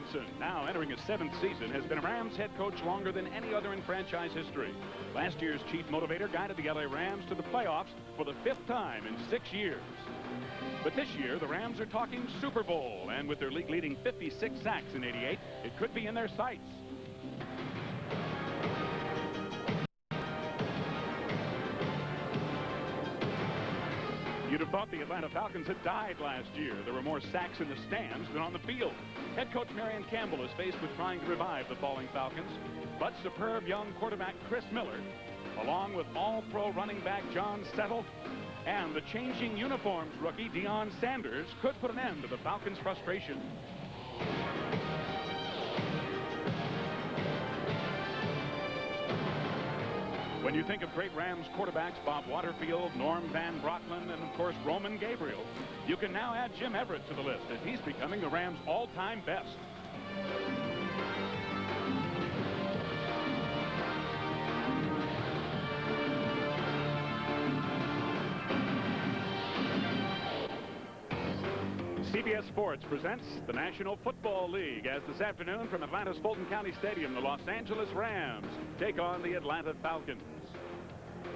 Robinson, now entering his 7th season, has been Rams head coach longer than any other in franchise history. Last year's chief motivator guided the LA Rams to the playoffs for the 5th time in 6 years. But this year, the Rams are talking Super Bowl, and with their league-leading 56 sacks in '88, it could be in their sights. You'd have thought the Atlanta Falcons had died last year. There were more sacks in the stands than on the field. Head coach Marion Campbell is faced with trying to revive the falling Falcons. But superb young quarterback Chris Miller, along with all-pro running back John Settle, and the changing uniforms rookie Deion Sanders could put an end to the Falcons' frustration. When you think of great Rams quarterbacks Bob Waterfield, Norm Van Brocklin, and of course Roman Gabriel, you can now add Jim Everett to the list as he's becoming the Rams' all-time best. CBS Sports presents the National Football League as this afternoon from Atlanta's Fulton County Stadium, the Los Angeles Rams take on the Atlanta Falcons.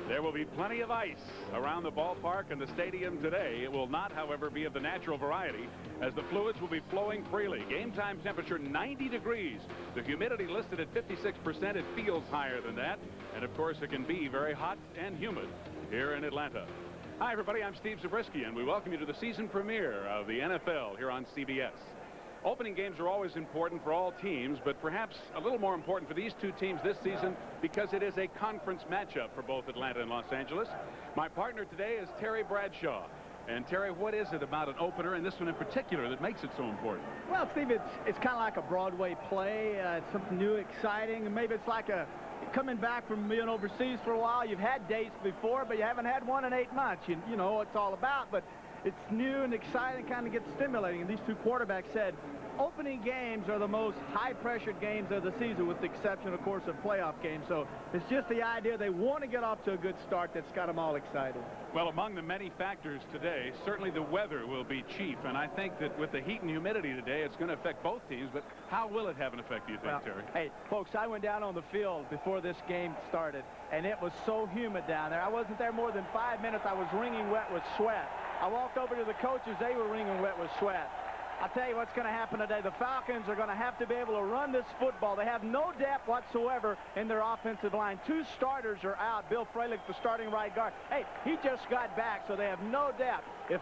There will be plenty of ice around the ballpark and the stadium today. It will not, however, be of the natural variety as the fluids will be flowing freely. Game time temperature 90 degrees. The humidity listed at 56%. It feels higher than that. And, of course, it can be very hot and humid here in Atlanta. Hi, everybody. I'm Steve Zabriskie, and we welcome you to the season premiere of the NFL here on CBS. Opening games are always important for all teams, but perhaps a little more important for these two teams this season because it is a conference matchup for both Atlanta and Los Angeles. My partner today is Terry Bradshaw. And, Terry, what is it about an opener, and this one in particular, that makes it so important? Well, Steve, it's kind of like a Broadway play. It's something new, exciting, and maybe it's like coming back from being overseas for a while. You've had dates before, but you haven't had one in 8 months. You know what it's all about, but it's new and exciting, kind of gets stimulating. And these two quarterbacks said opening games are the most high-pressured games of the season, with the exception, of course, of playoff games. So it's just the idea they want to get off to a good start that's got them all excited. Well, among the many factors today, certainly the weather will be chief. And I think that with the heat and humidity today, it's going to affect both teams. But how will it have an effect, do you think, well, Terry? Hey, folks, I went down on the field before this game started, and it was so humid down there. I wasn't there more than 5 minutes. I was wringing wet with sweat. I walked over to the coaches. They were wringing wet with sweat. I'll tell you what's going to happen today. The Falcons are going to have to be able to run this football. They have no depth whatsoever in their offensive line. 2 starters are out. Bill Fralick, the starting right guard. Hey, he just got back, so they have no depth. If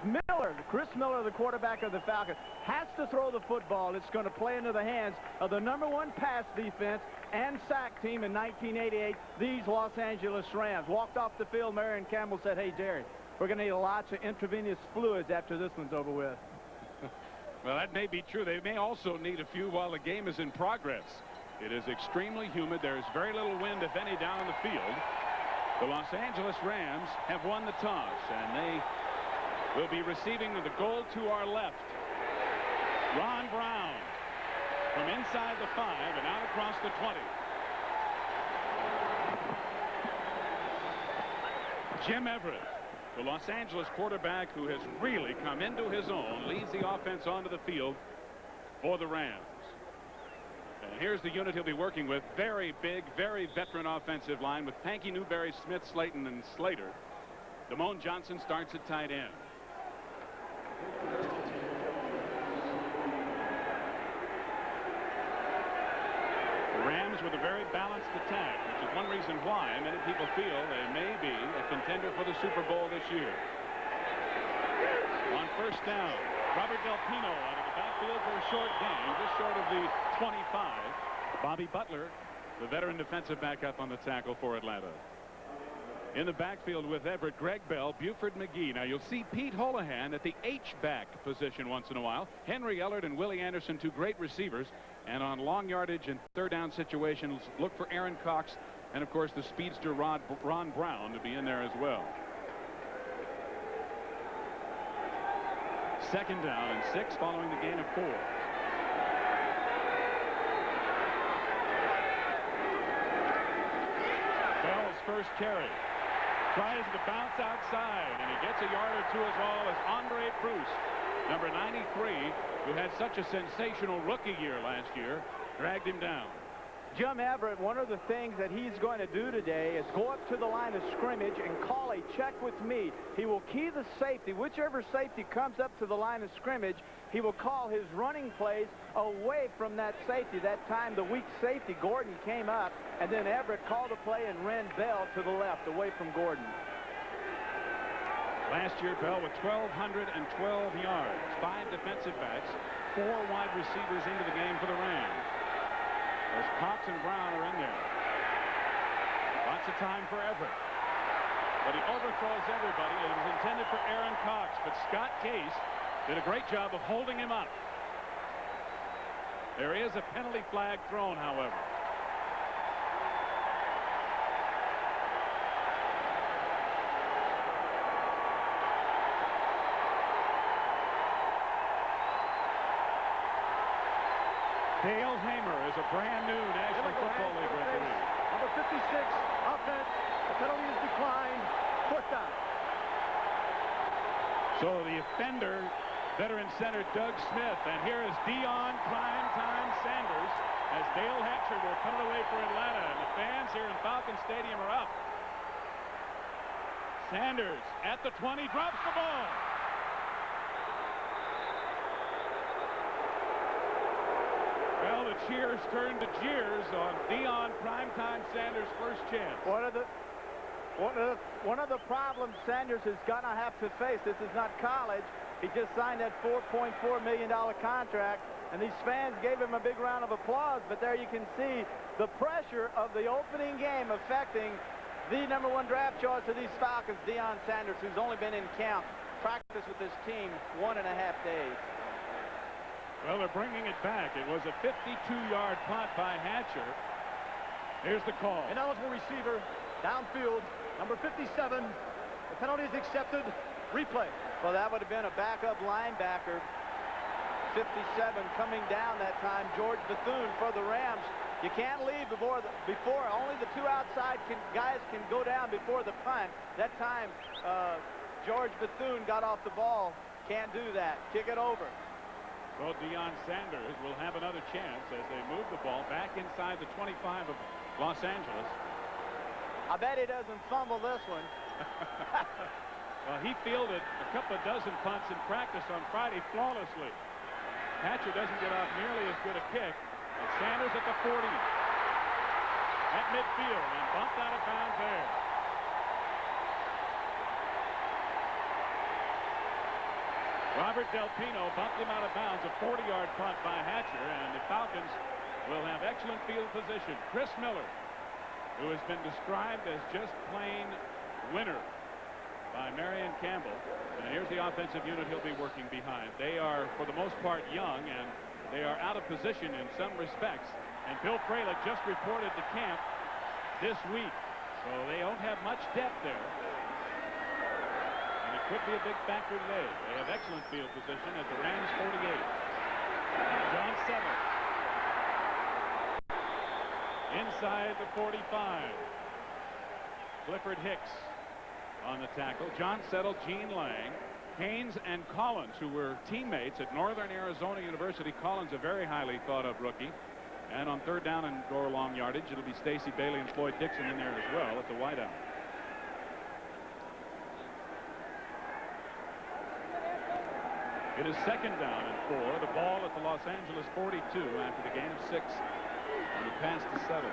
Chris Miller, the quarterback of the Falcons, has to throw the football, it's going to play into the hands of the #1 pass defense and sack team in 1988, these Los Angeles Rams. Walked off the field, Marion Campbell said, hey, Jerry, we're going to need lots of intravenous fluids after this one's over with. Well, that may be true. They may also need a few while the game is in progress. It is extremely humid. There's very little wind, if any, down in the field. The Los Angeles Rams have won the toss, and they will be receiving the goal to our left. Ron Brown from inside the 5 and out across the 20. Jim Everett, the Los Angeles quarterback who has really come into his own, leads the offense onto the field for the Rams. And here's the unit he'll be working with. Very big, very veteran offensive line with Panky, Newberry, Smith, Slayton, and Slater. Damone Johnson starts at tight end. The Rams with a very balanced attack, which is one reason why many people feel they may be a contender for the Super Bowl this year. On first down, Robert Del Pino out of the backfield for a short gain, just short of the 25. Bobby Butler, the veteran defensive back, up on the tackle for Atlanta. In the backfield with Everett, Greg Bell, Buford McGee. Now you'll see Pete Holohan at the H-back position once in a while. Henry Ellard and Willie Anderson, 2 great receivers. And on long yardage and third down situations, look for Aaron Cox and, of course, the speedster Ron Brown to be in there as well. Second down and 6 following the gain of 4. Bell's first carry. Tries to bounce outside, and he gets a yard or 2 as well as Andre Proust Number 93, who had such a sensational rookie year last year, dragged him down. Jim Everett, one of the things that he's going to do today is go up to the line of scrimmage and call a check with me. He will key the safety. Whichever safety comes up to the line of scrimmage, he will call his running plays away from that safety. That time, the weak safety, Gordon, came up, and then Everett called a play and ran Bell to the left, away from Gordon. Last year, Bell with 1,212 yards, 5 defensive backs, 4 wide receivers into the game for the Rams. As Cox and Brown are in there. Lots of time for Everett. But he overthrows everybody. It was intended for Aaron Cox, but Scott Case did a great job of holding him up. There is a penalty flag thrown, however. Dale Hamer is a brand new National Football League referee. Number 56, offense. The penalty is declined. 4th down. So the offender, veteran center Doug Smith, and here is Deion Primetime Sanders as Dale Hatcher will put it away for Atlanta, and the fans here in Falcons Stadium are up. Sanders at the 20, drops the ball. Well, the cheers turned to jeers on Deion Primetime Sanders' first chance. One of the problems Sanders is gonna have to face. This is not college. He just signed that $4.4 million contract, and these fans gave him a big round of applause. But there you can see the pressure of the opening game affecting the #1 draft choice of these Falcons, Deion Sanders, who's only been in camp, practice with this team 1.5 days. Well, they're bringing it back. It was a 52-yard punt by Hatcher. Here's the call. Ineligible receiver, downfield, number 57. The penalty is accepted. Replay. Well, that would have been a backup linebacker, 57, coming down that time. George Bethune for the Rams. You can't leave before only the 2 outside guys can go down before the punt. That time, George Bethune got off the ball. Can't do that. Kick it over. Well, Deion Sanders will have another chance as they move the ball back inside the 25 of Los Angeles. I bet he doesn't fumble this one. Well, he fielded a couple of dozen punts in practice on Friday flawlessly. Hatcher doesn't get off nearly as good a kick. And Sanders at the 40. At midfield and bumped out of bounds there. Robert Del Pino bumped him out of bounds. A 40-yard punt by Hatcher, and the Falcons will have excellent field position. Chris Miller, who has been described as just plain winner by Marion Campbell. And here's the offensive unit he'll be working behind. They are, for the most part, young, and they are out of position in some respects. And Bill Fralick just reported to camp this week, so they don't have much depth there. Could be a big factor today. They have excellent field position at the Rams 48. John Settle. Inside the 45. Clifford Hicks on the tackle. John Settle, Gene Lang, Haynes, and Collins, who were teammates at Northern Arizona University. Collins, a very highly thought of rookie. And on 3rd down and go long yardage, it'll be Stacy Bailey and Floyd Dixon in there as well at the wideout. It is 2nd down and 4. The ball at the Los Angeles 42 after the gain of 6. And the pass to Settle.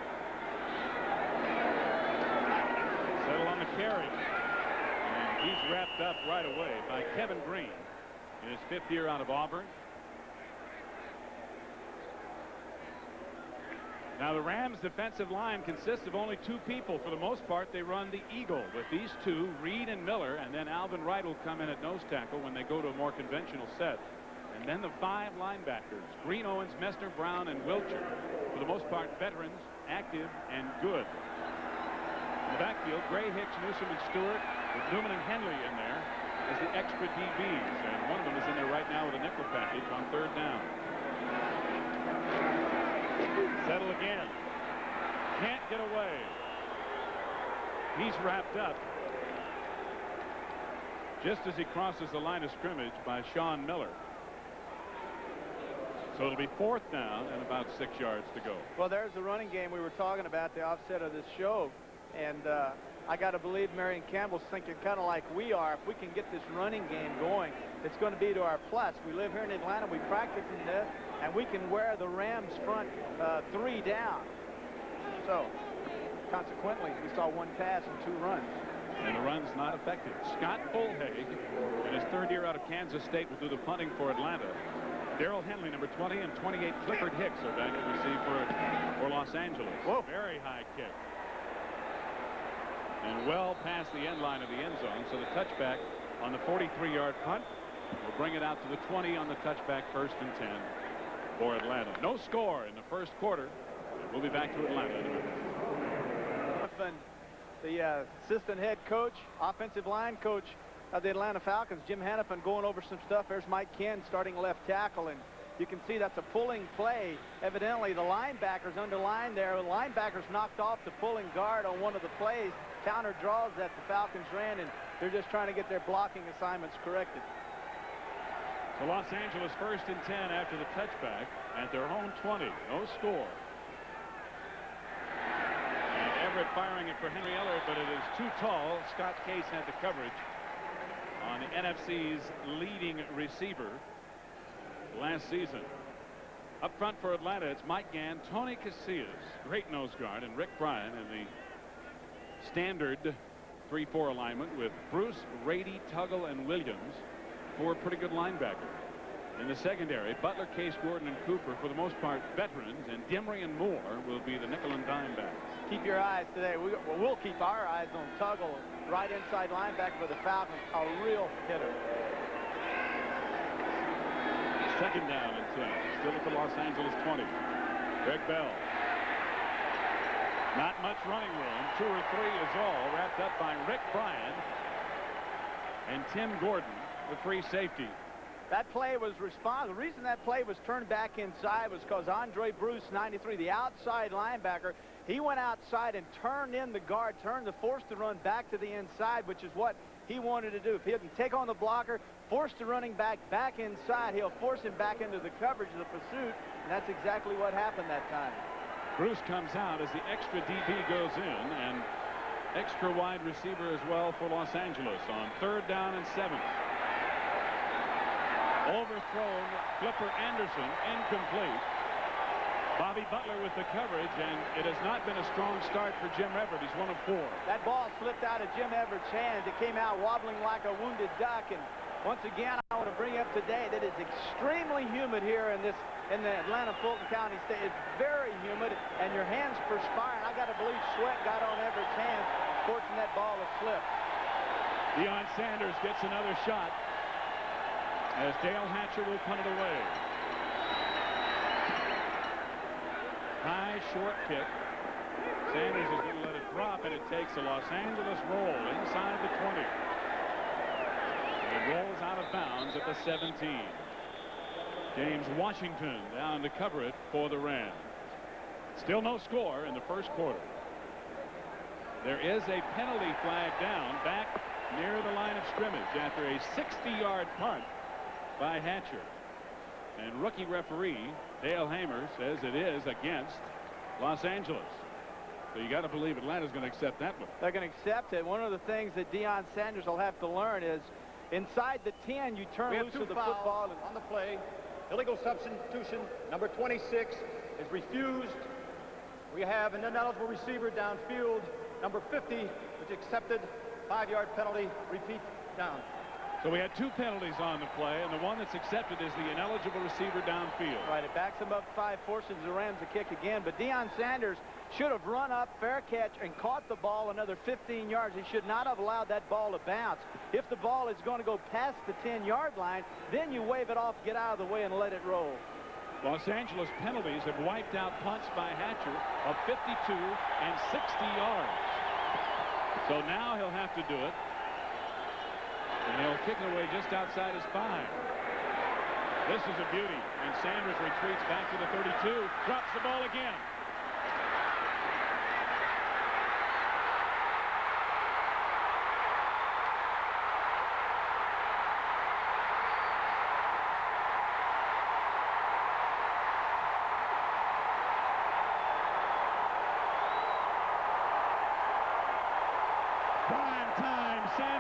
Settle on the carry. And he's wrapped up right away by Kevin Green in his 5th year out of Auburn. Now, the Rams' defensive line consists of only 2 people. For the most part, they run the Eagle with these 2, Reed and Miller, and then Alvin Wright will come in at nose tackle when they go to a more conventional set. And then the 5 linebackers, Green, Owens, Messner, Brown, and Wilcher. For the most part, veterans, active, and good. In the backfield, Gray, Hicks, Newsom, and Stewart, with Newman and Henley in there as the extra DBs. And one of them is in there right now with a nickel package on 3rd down. Settle again. Can't get away. He's wrapped up. just as he crosses the line of scrimmage by Sean Miller. So it'll be 4th down and about 6 yards to go. Well, there's the running game we were talking about, the offset of this show. And I got to believe Marion Campbell's thinking kind of like we are. If we can get this running game going, it's going to be to our plus. We live here in Atlanta. We practice in this, and we can wear the Rams front 3 down. So, consequently, we saw 1 pass and 2 runs. And the run's not effective. Scott Bullhaig, in his 3rd year out of Kansas State, will do the punting for Atlanta. Darrell Henley, number 20, and 28, Clifford Hicks are back to receive for Los Angeles. Whoa. Very high kick. And well past the end line of the end zone. So the touchback on the 43-yard punt will bring it out to the 20 on the touchback, 1st and 10 for Atlanta. No score in the 1st quarter. We'll be back to Atlanta in a minute. The assistant head coach, offensive line coach of the Atlanta Falcons, Jim Hannafin, going over some stuff. There's Mike Ken starting left tackle, and you can see that's a pulling play. Evidently, the linebackers underlined there. The linebackers knocked off the pulling guard on one of the plays, counter draws that the Falcons ran, and they're just trying to get their blocking assignments corrected. So Los Angeles 1st and 10 after the touchback at their own 20. No score. And Everett firing it for Henry Ellard, but it is too tall. Scott Case had the coverage on the NFC's leading receiver last season. Up front for Atlanta, it's Mike Gann, Tony Casillas, great nose guard, and Rick Bryan in the standard 3-4 alignment with Bruce, Rady, Tuggle, and Williams, 4 pretty good linebackers. In the secondary, Butler, Case, Gordon, and Cooper, for the most part veterans, and Dimry and Moore will be the nickel and dime backs. Keep your eyes today. We'll keep our eyes on Tuggle, right inside linebacker for the Falcons, a real hitter. 2nd down and 10. Still at the Los Angeles 20. Greg Bell. Not much running room. 2 or 3 is all, wrapped up by Rick Bryan and Tim Gordon, the free safety. That play was responsible. The reason that play was turned back inside was because Andre Bruce, 93, the outside linebacker, he went outside and turned in the guard, turned the force to run back to the inside, which is what he wanted to do. If he didn't take on the blocker, force the running back inside, he'll force him back into the coverage of the pursuit, and that's exactly what happened that time. Bruce comes out as the extra DB goes in, and extra wide receiver as well for Los Angeles on 3rd down and 7. Overthrown, Flipper Anderson, incomplete. Bobby Butler with the coverage, and it has not been a strong start for Jim Everett. He's 1 of 4. That ball slipped out of Jim Everett's hands. It came out wobbling like a wounded duck, and once again, I want to bring up today that it's extremely humid here in the Atlanta Fulton County State. It's very humid, and your hands perspire. I got to believe sweat got on Everett's hands, forcing that ball to slip. Deion Sanders gets another shot as Dale Hatcher will punt it away. High, short kick. Sanders is going to let it drop, and it takes a Los Angeles roll inside the 20. It rolls out of bounds at the 17. James Washington down to cover it for the Rams. Still no score in the 1st quarter. There is a penalty flag down back near the line of scrimmage after a 60-yard punt by Hatcher. And rookie referee Dale Hamer says it is against Los Angeles. So you got to believe Atlanta's going to accept that one. They're going to accept it. One of the things that Deion Sanders will have to learn is inside the 10, you turn loose of the football. On the play. Illegal substitution, number 26, is refused. We have an ineligible receiver downfield, number 50, which accepted. 5-yard penalty, repeat, down. So we had 2 penalties on the play, and the one that's accepted is the ineligible receiver downfield. Right, it backs them up 5, forces the Rams to kick again. But Deion Sanders should have run up, fair catch, and caught the ball another 15 yards. He should not have allowed that ball to bounce. If the ball is going to go past the 10-yard line, then you wave it off, get out of the way, and let it roll. Los Angeles penalties have wiped out punts by Hatcher of 52 and 60 yards. So now he'll have to do it. And he'll kick it away just outside his 5. This is a beauty. And Sanders retreats back to the 32. Drops the ball again.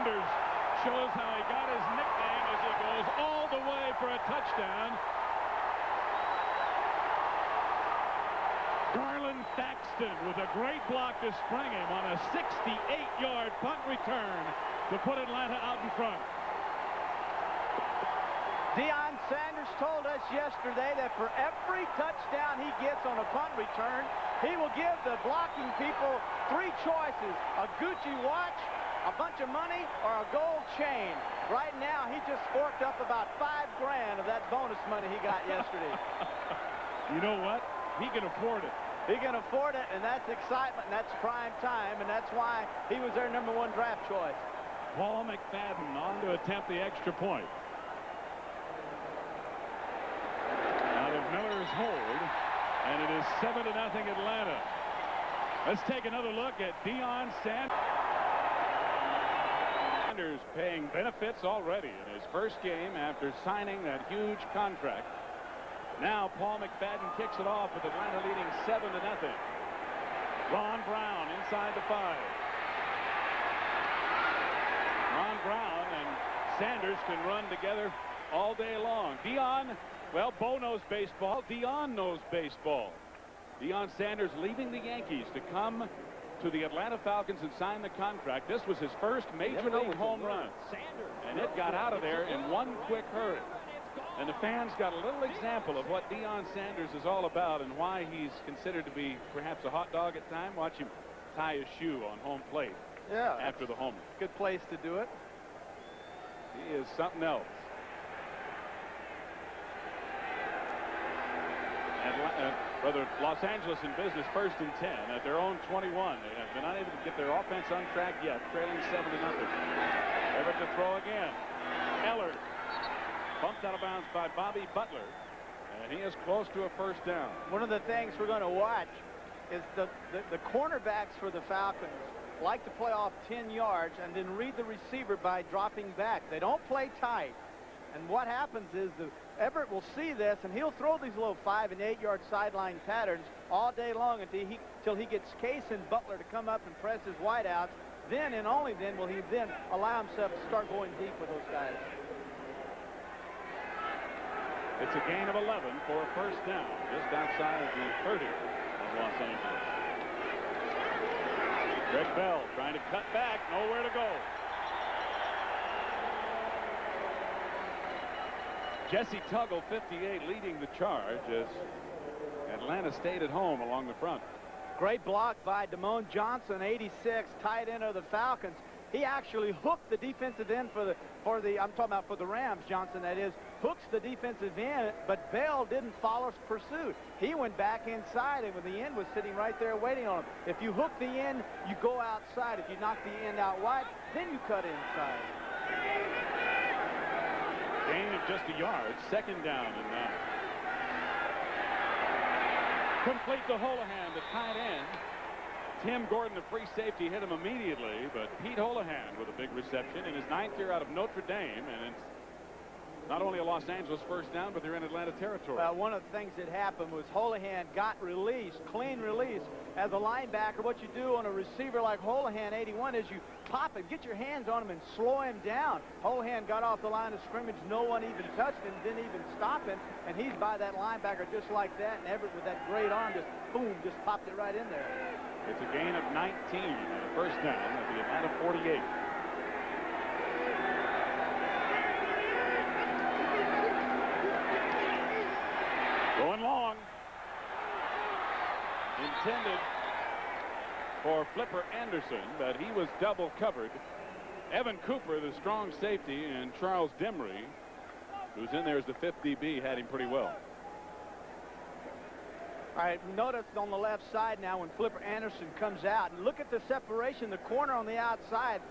Sanders shows how he got his nickname as he goes all the way for a touchdown. Garland Thaxton with a great block to spring him on a 68-yard punt return to put Atlanta out in front. Deion Sanders told us yesterday that for every touchdown he gets on a punt return, he will give the blocking people 3 choices: a Gucci watch, a bunch of money, or a gold chain. Right now, he just forked up about $5 grand of that bonus money he got yesterday. You know what? He can afford it. He can afford it, and that's excitement, and that's prime time, and that's why he was their #1 draft choice. Paul McFadden on to attempt the extra point. Out of Miller's hold, and it is 7-0 Atlanta. Let's take another look at Deion Sanders. Sanders paying benefits already in his first game after signing that huge contract. Now Paul McFadden kicks it off with Atlanta leading 7-0. Ron Brown inside the 5. Ron Brown and Sanders can run together all day long. Deion, well, Bo knows baseball. Deion knows baseball. Deion Sanders leaving the Yankees to come to the Atlanta Falcons and sign the contract. This was his first major league home run. And it got out of there in one quick hurry. And the fans got a little example of what Deion Sanders is all about and why he's considered to be perhaps a hot dog at time. Watch him tie his shoe on home plate after the homer. Good place to do it. He is something else. Brother, Los Angeles in business, 1st and 10 at their own 21. They have been unable to get their offense on track yet, trailing 7-0. Everett to throw again. Eller bumped out of bounds by Bobby Butler, and he is close to a first down. One of the things we're going to watch is the cornerbacks for the Falcons like to play off 10 yards and then read the receiver by dropping back. They don't play tight. And what happens is Everett will see this, and he'll throw these little 5- and 8-yard sideline patterns all day long until he gets Case and Butler to come up and press his wideouts. Then and only then will he then allow himself to start going deep with those guys. It's a gain of 11 for a first down, just outside of the 30 of Los Angeles. Greg Bell trying to cut back, nowhere to go. Jesse Tuggle, 58, leading the charge as Atlanta stayed at home along the front. Great block by Damone Johnson, 86, tight end of the Falcons. He actually hooked the defensive end for the I'm talking about for the Rams, Johnson, that is, hooks the defensive end, but Bell didn't follow pursuit. He went back inside, and when the end was sitting right there waiting on him. If you hook the end, you go outside. If you knock the end out wide, then you cut inside. Gain of just a yard, 2nd down and 9. Complete to Holohan, the tight end. Tim Gordon, the free safety, hit him immediately, but Pete Holohan with a big reception in his 9th year out of Notre Dame, and it's not only a Los Angeles first down, but they're in Atlanta territory. One of the things that happened was Holohan got released, clean release. As a linebacker, what you do on a receiver like Holohan, 81, is you pop him, get your hands on him, and slow him down. Holohan got off the line of scrimmage. No one even touched him, didn't even stop him, and he's by that linebacker just like that, and Everett with that great arm just, boom, just popped it right in there. It's a gain of 19 and a first down at the Atlanta 48. Going long. Intended for Flipper Anderson, but he was double covered. Evan Cooper, the strong safety, and Charles Demry, who's in there as the 5th DB, had him pretty well. All right, notice on the left side now when Flipper Anderson comes out, and look at the separation, the corner on the outside.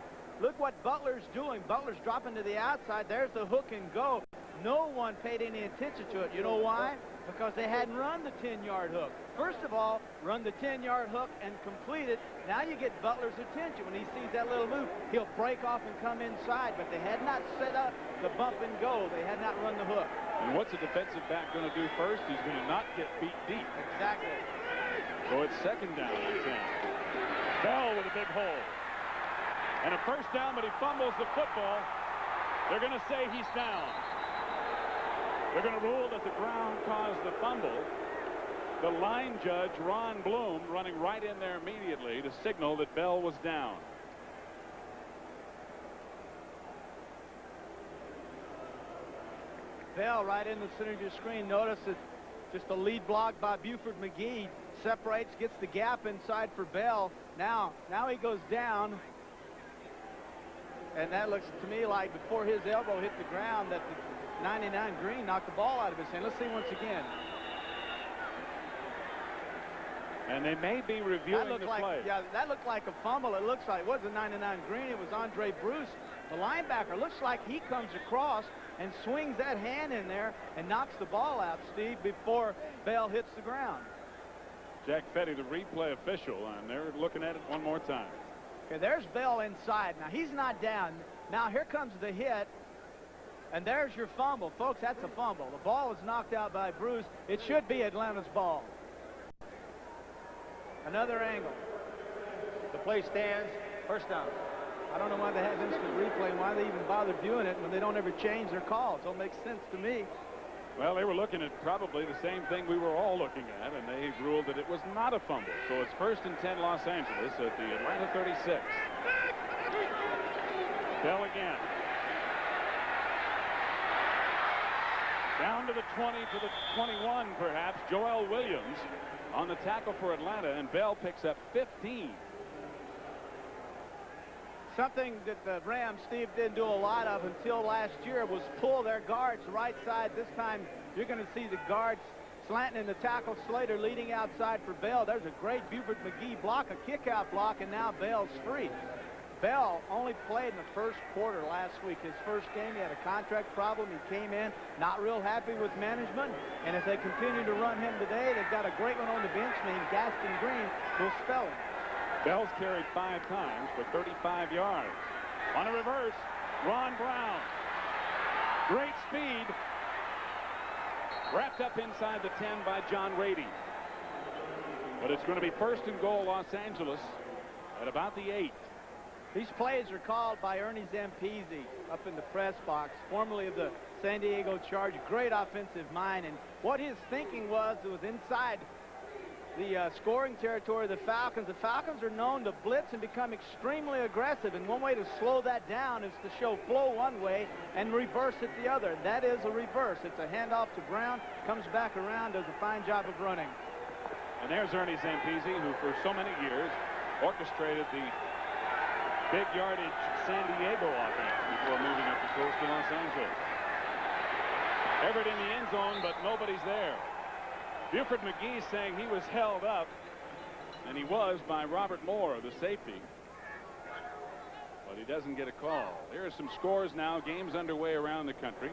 Look what Butler's doing. Butler's dropping to the outside. There's the hook and go. No one paid any attention to it. You know why? Because they hadn't run the 10-yard hook. First of all, run the 10-yard hook and complete it. Now you get Butler's attention. When he sees that little move, he'll break off and come inside. But they had not set up the bump and go. They had not run the hook. And what's a defensive back going to do first? He's going to not get beat deep. Exactly. So it's 2nd down and 10. Bell with a big hole. And a first down, but he fumbles the football. They're going to say he's down. They're going to rule that the ground caused the fumble. The line judge, Ron Bloom, running right in there immediately to signal that Bell was down. Bell right in the center of your screen. Notice that just a lead block by Buford McGee separates, gets the gap inside for Bell. Now he goes down. And that looks to me like before his elbow hit the ground that the 99 Green knocked the ball out of his hand. Let's see once again. And they may be reviewing the play. Yeah, that looked like a fumble. It looks like it wasn't 99 Green. It was Andre Bruce, the linebacker. Looks like he comes across and swings that hand in there and knocks the ball out, Steve, before Bell hits the ground. Jack Fetty, the replay official, and they're looking at it one more time. Okay, there's Bell inside. Now, he's not down. Now, here comes the hit, and there's your fumble. Folks, that's a fumble. The ball was knocked out by Bruce. It should be Atlanta's ball. Another angle. The play stands. First down. I don't know why they have instant replay and why they even bother doing it when they don't ever change their calls. It don't make sense to me. Well, they were looking at probably the same thing we were all looking at, and they ruled that it was not a fumble. So it's 1st and 10 Los Angeles at the Atlanta 36. Bell again. Down to the 20, to the 21, perhaps. Joel Williams on the tackle for Atlanta, and Bell picks up 15. Something that the Rams, Steve, didn't do a lot of until last year was pull their guards right side. This time you're going to see the guards slanting in the tackle. Slater leading outside for Bell. There's a great Buford McGee block, a kick-out block, and now Bell's free. Bell only played in the first quarter last week. His first game, he had a contract problem. He came in not real happy with management, and if they continue to run him today, they've got a great one on the bench named Gaston Green who'll spell him. Bell's carried 5 times for 35 yards. On a reverse, Ron Brown. Great speed. Wrapped up inside the 10 by John Rady. But it's going to be 1st and goal Los Angeles at about the 8. These plays are called by Ernie Zampese up in the press box, formerly of the San Diego Chargers. Great offensive mind. And what his thinking was, it was inside the scoring territory of the Falcons. The Falcons are known to blitz and become extremely aggressive, and one way to slow that down is to show flow one way and reverse it the other. That is a reverse. It's a handoff to Brown, comes back around, does a fine job of running. And there's Ernie Zampese, who for so many years orchestrated the big yardage San Diego offense before moving up the coast to Los Angeles. Everett in the end zone, but nobody's there. Buford McGee saying he was held up, and he was by Robert Moore, the safety. But he doesn't get a call. There are some scores now, games underway around the country,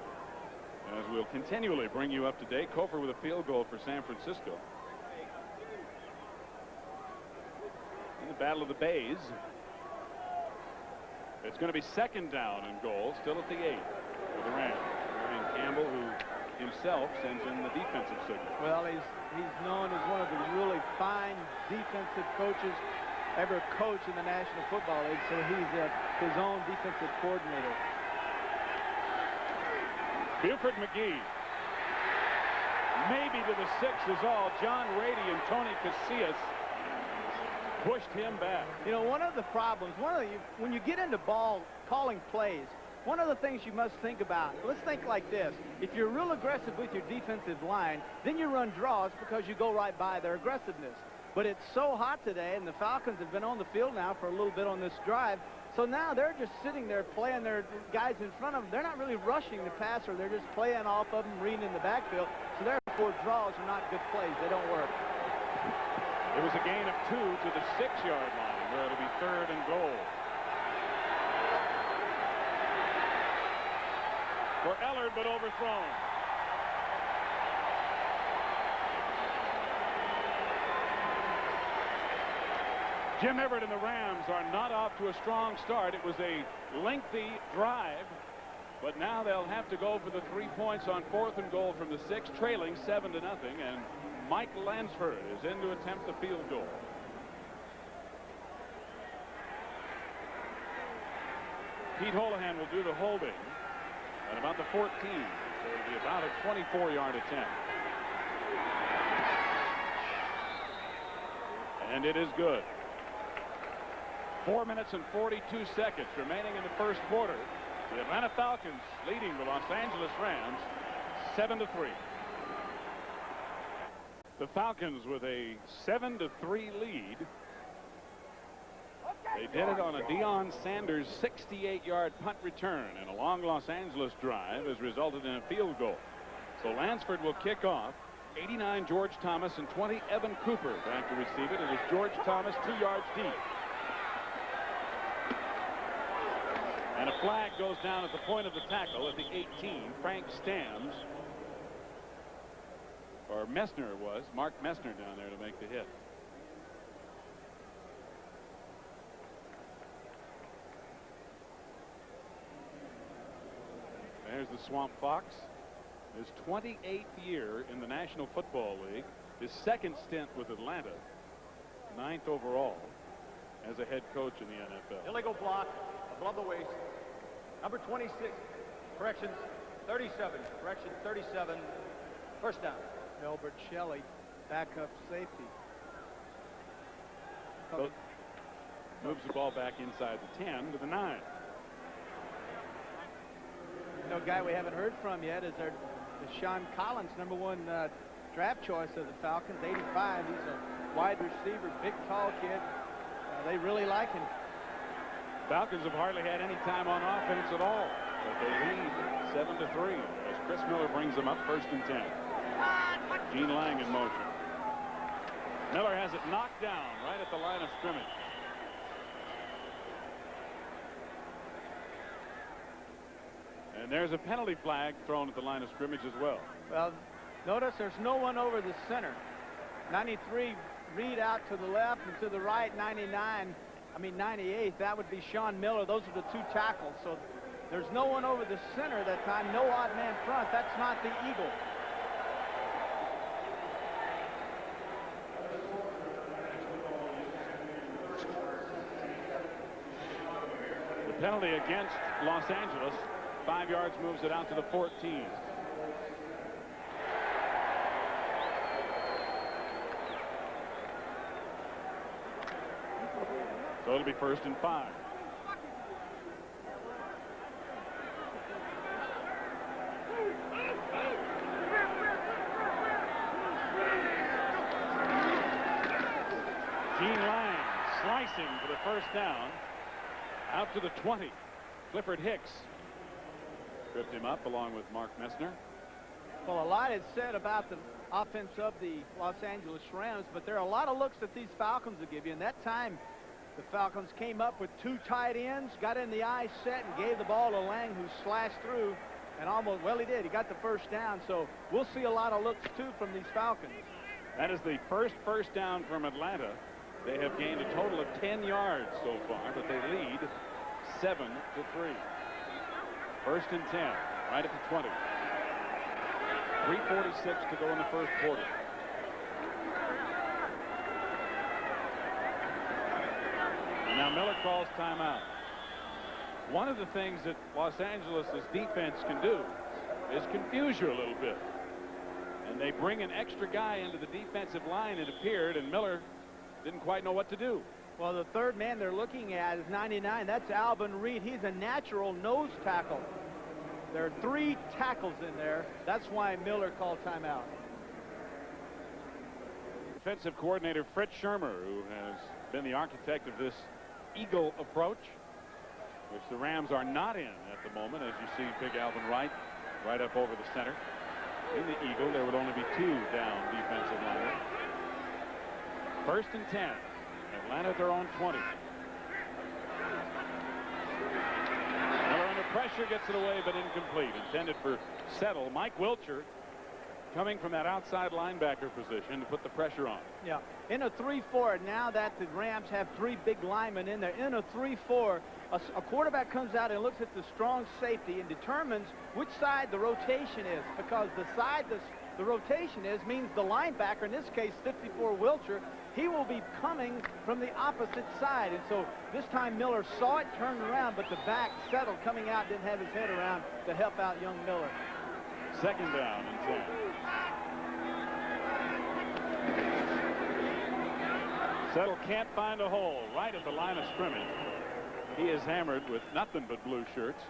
as we'll continually bring you up to date. Kofer with a field goal for San Francisco. In the Battle of the Bays. It's going to be 2nd down and goal, still at the 8 for the Rams. Marion Campbell, who himself sends in the defensive signal. Well, he's known as one of the really fine defensive coaches ever coached in the National Football League, so he's his own defensive coordinator. Buford McGee. Maybe to the 6 is all. John Rady and Tony Casillas pushed him back. You know, one of the problems, when you get into ball calling plays, one of the things you must think about, let's think like this. If you're real aggressive with your defensive line, then you run draws because you go right by their aggressiveness. But it's so hot today, and the Falcons have been on the field now for a little bit on this drive, so now they're just sitting there playing their guys in front of them. They're not really rushing the passer. They're just playing off of them, reading in the backfield. So therefore, draws are not good plays. They don't work. It was a gain of 2 to the 6-yard line, where it'll be 3rd and goal. For Ellard, but overthrown. Jim Everett and the Rams are not off to a strong start. It was a lengthy drive, but now they'll have to go for the 3 points on 4th and goal from the 6, trailing 7-0, and Mike Lansford is in to attempt the field goal. Pete Holohan will do the holding at about the 14. So it'll be about a 24-yard attempt. And it is good. 4 minutes and 42 seconds remaining in the first quarter. The Atlanta Falcons leading the Los Angeles Rams 7-3. The Falcons with a 7-3 lead. They did it on a Deion Sanders 68-yard punt return, and a long Los Angeles drive has resulted in a field goal. So Lansford will kick off. 89 George Thomas and 20 Evan Cooper back to receive it. It was George Thomas 2 yards deep. And a flag goes down at the point of the tackle at the 18. Frank Stams, or Messner was, Mark Messner down there to make the hit. There's the Swamp Fox. His 28th year in the National Football League. His second stint with Atlanta. 9th overall as a head coach in the NFL. Illegal block above the waist. Number 26. Correction 37. Correction 37. First down. Elbert Shelley, backup safety. So moves the ball back inside the 10 to the 9. No guy we haven't heard from yet is Sean Collins, #1 draft choice of the Falcons, 85. He's a wide receiver, big, tall kid. They really like him. Falcons have hardly had any time on offense at all, but they lead 7-3 as Chris Miller brings them up 1st and 10. Gene Lang in motion. Miller has it knocked down right at the line of scrimmage. And there's a penalty flag thrown at the line of scrimmage as well. Well, notice there's no one over the center. 93 Reed out to the left and to the right. 98. That would be Sean Miller. Those are the 2 tackles. So there's no one over the center that time. No odd man front. That's not the Eagle. The penalty against Los Angeles. 5 yards moves it out to the 14. So it'll be 1st and 5. Gene Lang slicing for the first down. Out to the 20. Clifford Hicks tripped him up along with Mark Messner. Well, a lot is said about the offense of the Los Angeles Rams, but there are a lot of looks that these Falcons will give you. And that time, the Falcons came up with 2 tight ends, got in the eye set, and gave the ball to Lang, who slashed through and almost, well, he did. He got the first down. So we'll see a lot of looks, too, from these Falcons. That is the first down from Atlanta. They have gained a total of 10 yards so far, but they lead 7-3. 1st and 10, right at the 20. 3:46 to go in the first quarter. And now Miller calls timeout. One of the things that Los Angeles' defense can do is confuse you a little bit. And they bring an extra guy into the defensive line, it appeared, and Miller didn't quite know what to do. Well, the third man they're looking at is 99. That's Alvin Reed. He's a natural nose tackle. There are 3 tackles in there. That's why Miller called timeout. Defensive coordinator Fred Shermer, who has been the architect of this Eagle approach, which the Rams are not in at the moment, as you see Big Alvin Wright right up over the center. In the Eagle, there would only be 2 down defensive linemen. 1st and 10. Atlanta at their own 20. Miller under pressure, gets it away, but incomplete. Intended for Settle. Mike Wilcher coming from that outside linebacker position to put the pressure on. Yeah, in a 3-4, now that the Rams have 3 big linemen in there, in a 3-4, a quarterback comes out and looks at the strong safety and determines which side the rotation is, because the side the rotation is means the linebacker, in this case 54 Wilcher, he will be coming from the opposite side. And so this time Miller saw it, turned around, but the back settled coming out, didn't have his head around to help out young Miller. Second down and 10. Settle can't find a hole right at the line of scrimmage. He is hammered with nothing but blue shirts.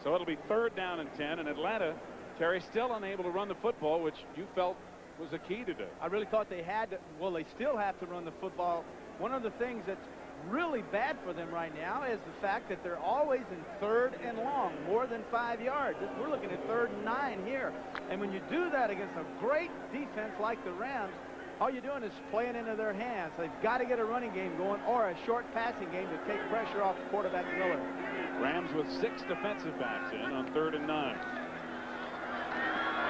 So it'll be third down and 10, and Atlanta, Terry, still unable to run the football, which you felt was a key today. I really thought they had to. Well, they still have to run the football. One of the things that's really bad for them right now is the fact that they're always in third and long, more than 5 yards. We're looking at 3rd and 9 here. And when you do that against a great defense like the Rams, all you're doing is playing into their hands. They've got to get a running game going or a short passing game to take pressure off the quarterback Miller. Rams with 6 defensive backs in on 3rd and 9.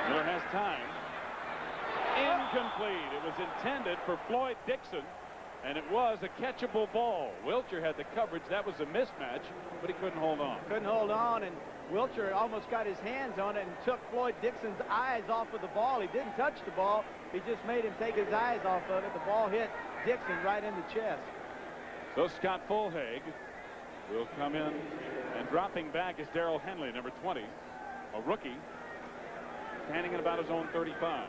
Miller has time. Incomplete. It was intended for Floyd Dixon, and it was a catchable ball. Wilcher had the coverage. That was a mismatch, but he couldn't hold on. Couldn't hold on, and Wilcher almost got his hands on it and took Floyd Dixon's eyes off of the ball. He didn't touch the ball. He just made him take his eyes off of it. The ball hit Dixon right in the chest. So Scott Fulhaig will come in, and dropping back is Darrell Henley, number 20, a rookie, standing at about his own 35.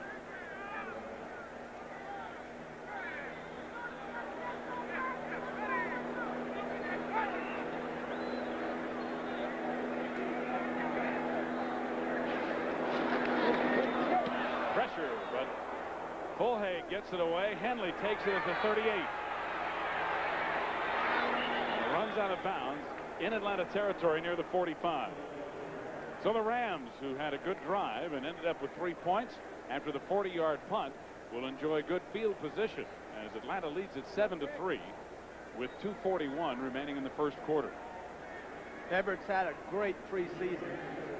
Pressure, but Fulhaig gets it away. Henley takes it at the 38. Runs out of bounds in Atlanta territory near the 45. So the Rams, who had a good drive and ended up with 3 points after the 40-yard punt, will enjoy good field position as Atlanta leads it 7-3 with 2:41 remaining in the first quarter. Everett's had a great preseason.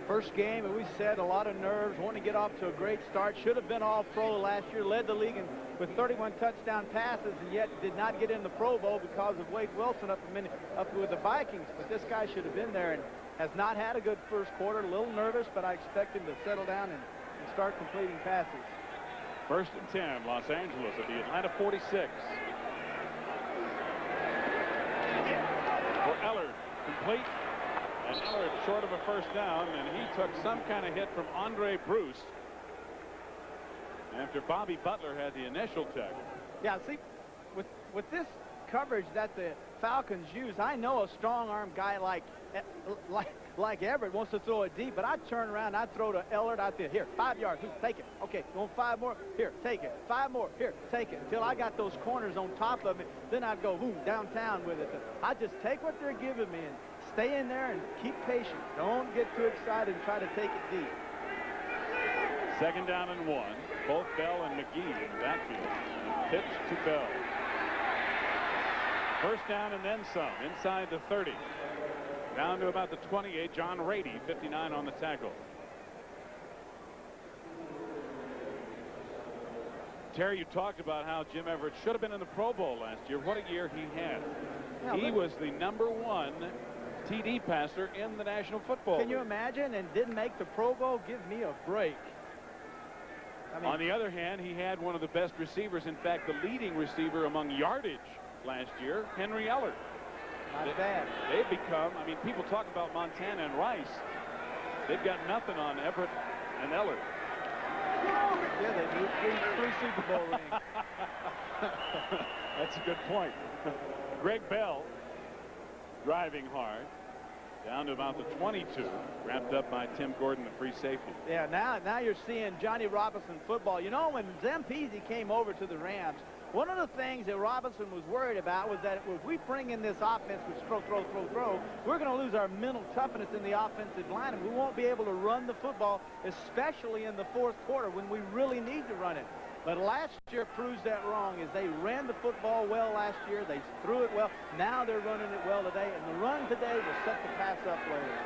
First game, and we said a lot of nerves, wanting to get off to a great start. Should have been all-pro last year, led the league with 31 touchdown passes, and yet did not get in the Pro Bowl because of Wade Wilson up with the Vikings. But this guy should have been there and has not had a good first quarter. A little nervous, but I expect him to settle down and start completing passes. First and 10, Los Angeles at the Atlanta 46. For Ellard, complete. And Ellard short of a first down, and he took some kind of hit from Andre Bruce after Bobby Butler had the initial check. Yeah, see, with this coverage that the Falcons use, I know a strong-arm guy like Everett wants to throw it deep, but I turn around, I throw to Ellard out there. Here, 5 yards, take it. Okay, going 5 more. Here, take it. 5 more. Here, take it. Until I got those corners on top of me, then I'd go boom downtown with it. I just take what they're giving me and stay in there and keep patient. Don't get too excited and try to take it deep. Second down and 1. Both Bell and McGee in the backfield. Pitch to Bell. First down and then some inside the 30. Down to about the 28. John Rady, 59 on the tackle. Terry, you talked about how Jim Everett should have been in the Pro Bowl last year. What a year he had. Yeah, he was the #1 TD passer in the National Football League. Can you imagine? And didn't make the Pro Bowl? Give me a break. I mean, on the other hand, he had one of the best receivers, in fact, the leading receiver among yardage last year, Henry Ellard. Not bad. They've become, I mean, people talk about Montana and Rice. They've got nothing on Everett and Ellard. Yeah, they do. Three Super Bowl rings. That's a good point. Greg Bell driving hard. Down to about the 22. Wrapped up by Tim Gordon, the free safety. Yeah, now you're seeing Johnny Robinson football. You know, when Zampese came over to the Rams, one of the things that Robinson was worried about was that if we bring in this offense with throw, we're going to lose our mental toughness in the offensive line, and we won't be able to run the football, especially in the fourth quarter when we really need to run it. But last year proves that wrong, as they ran the football well last year. They threw it well. Now they're running it well today, and the run today will set the pass up later.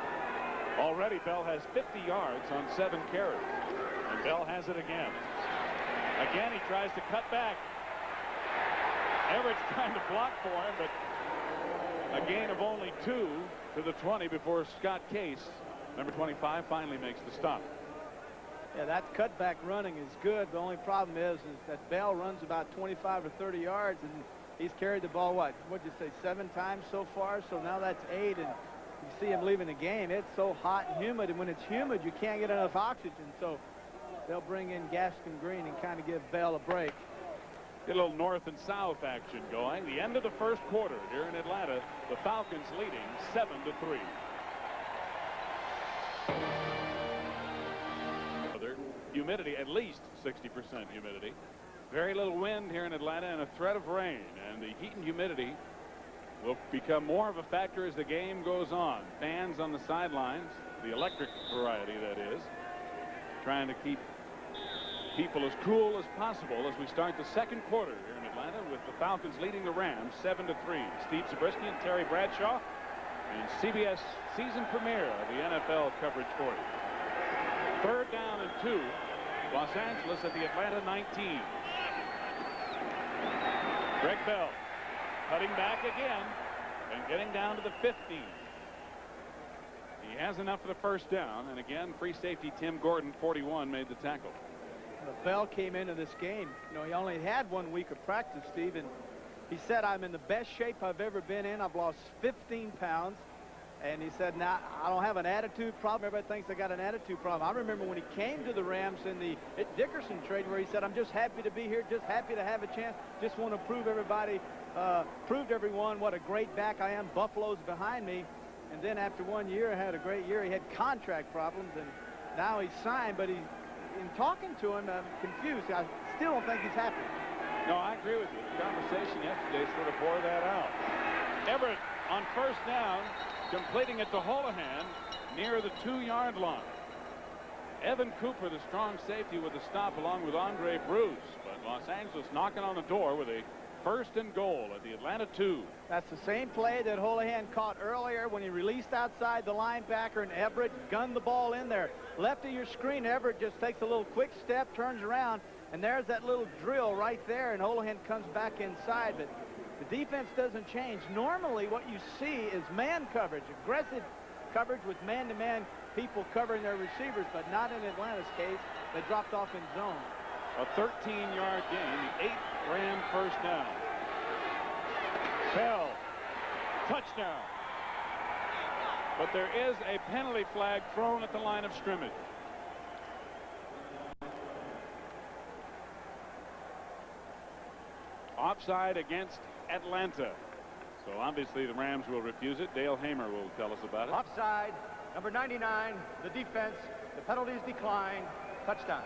Already Bell has 50 yards on 7 carries, and Bell has it again. Again, he tries to cut back. Everett's trying to block for him, but a gain of only 2 to the 20 before Scott Case, number 25, finally makes the stop. Yeah, that cutback running is good. The only problem is that Bell runs about 25 or 30 yards, and he's carried the ball, what'd you say, 7 times so far? So now that's 8, and you see him leaving the game. It's so hot and humid, and when it's humid, you can't get enough oxygen. So they'll bring in Gaston Green and kind of give Bell a break. Get a little north and south action going. The end of the first quarter here in Atlanta. The Falcons leading 7-3. Humidity, at least 60% humidity. Very little wind here in Atlanta and a threat of rain. And the heat and humidity will become more of a factor as the game goes on. Fans on the sidelines, the electric variety that is, trying to keep people as cool as possible as we start the second quarter here in Atlanta with the Falcons leading the Rams 7-3. Steve Zabriskie and Terry Bradshaw in CBS season premiere of the NFL coverage for you. 3rd down and 2. Los Angeles at the Atlanta 19. Greg Bell cutting back again and getting down to the 15. He has enough for the first down, and again free safety Tim Gordon, 41, made the tackle. Bell came into this game, he only had 1 week of practice, Steve, and he said, I'm in the best shape I've ever been in. I've lost 15 pounds. And he said, now, I don't have an attitude problem. Everybody thinks I got an attitude problem. I remember when he came to the Rams in the Dickerson trade where he said, I'm just happy to be here, just happy to have a chance, just want to prove to everyone what a great back I am. Buffalo's behind me. And then after 1 year, had a great year. He had contract problems, and now he's signed. But in talking to him, I'm confused. I still don't think he's happy. No, I agree with you. The conversation yesterday sort of bore that out. Everett on first down, completing it to Holohan near the 2-yard line. Evan Cooper, the strong safety, with a stop along with Andre Bruce. But Los Angeles knocking on the door with a 1st and goal at the Atlanta 2. That's the same play that Holohan caught earlier when he released outside the linebacker and Everett gunned the ball in there. Left of your screen, Everett just takes a little quick step, turns around, and there's that little drill right there, and Holohan comes back inside. But the defense doesn't change. Normally what you see is man coverage, aggressive coverage with man-to-man people covering their receivers, but not in Atlanta's case. They dropped off in zone. A 13-yard gain, the 8th Ram first down. Bell, touchdown. But there is a penalty flag thrown at the line of scrimmage. Offside against Atlanta. So obviously the Rams will refuse it. Dale Hamer will tell us about it. Offside, number 99, the defense. The penalties declined. Touchdown.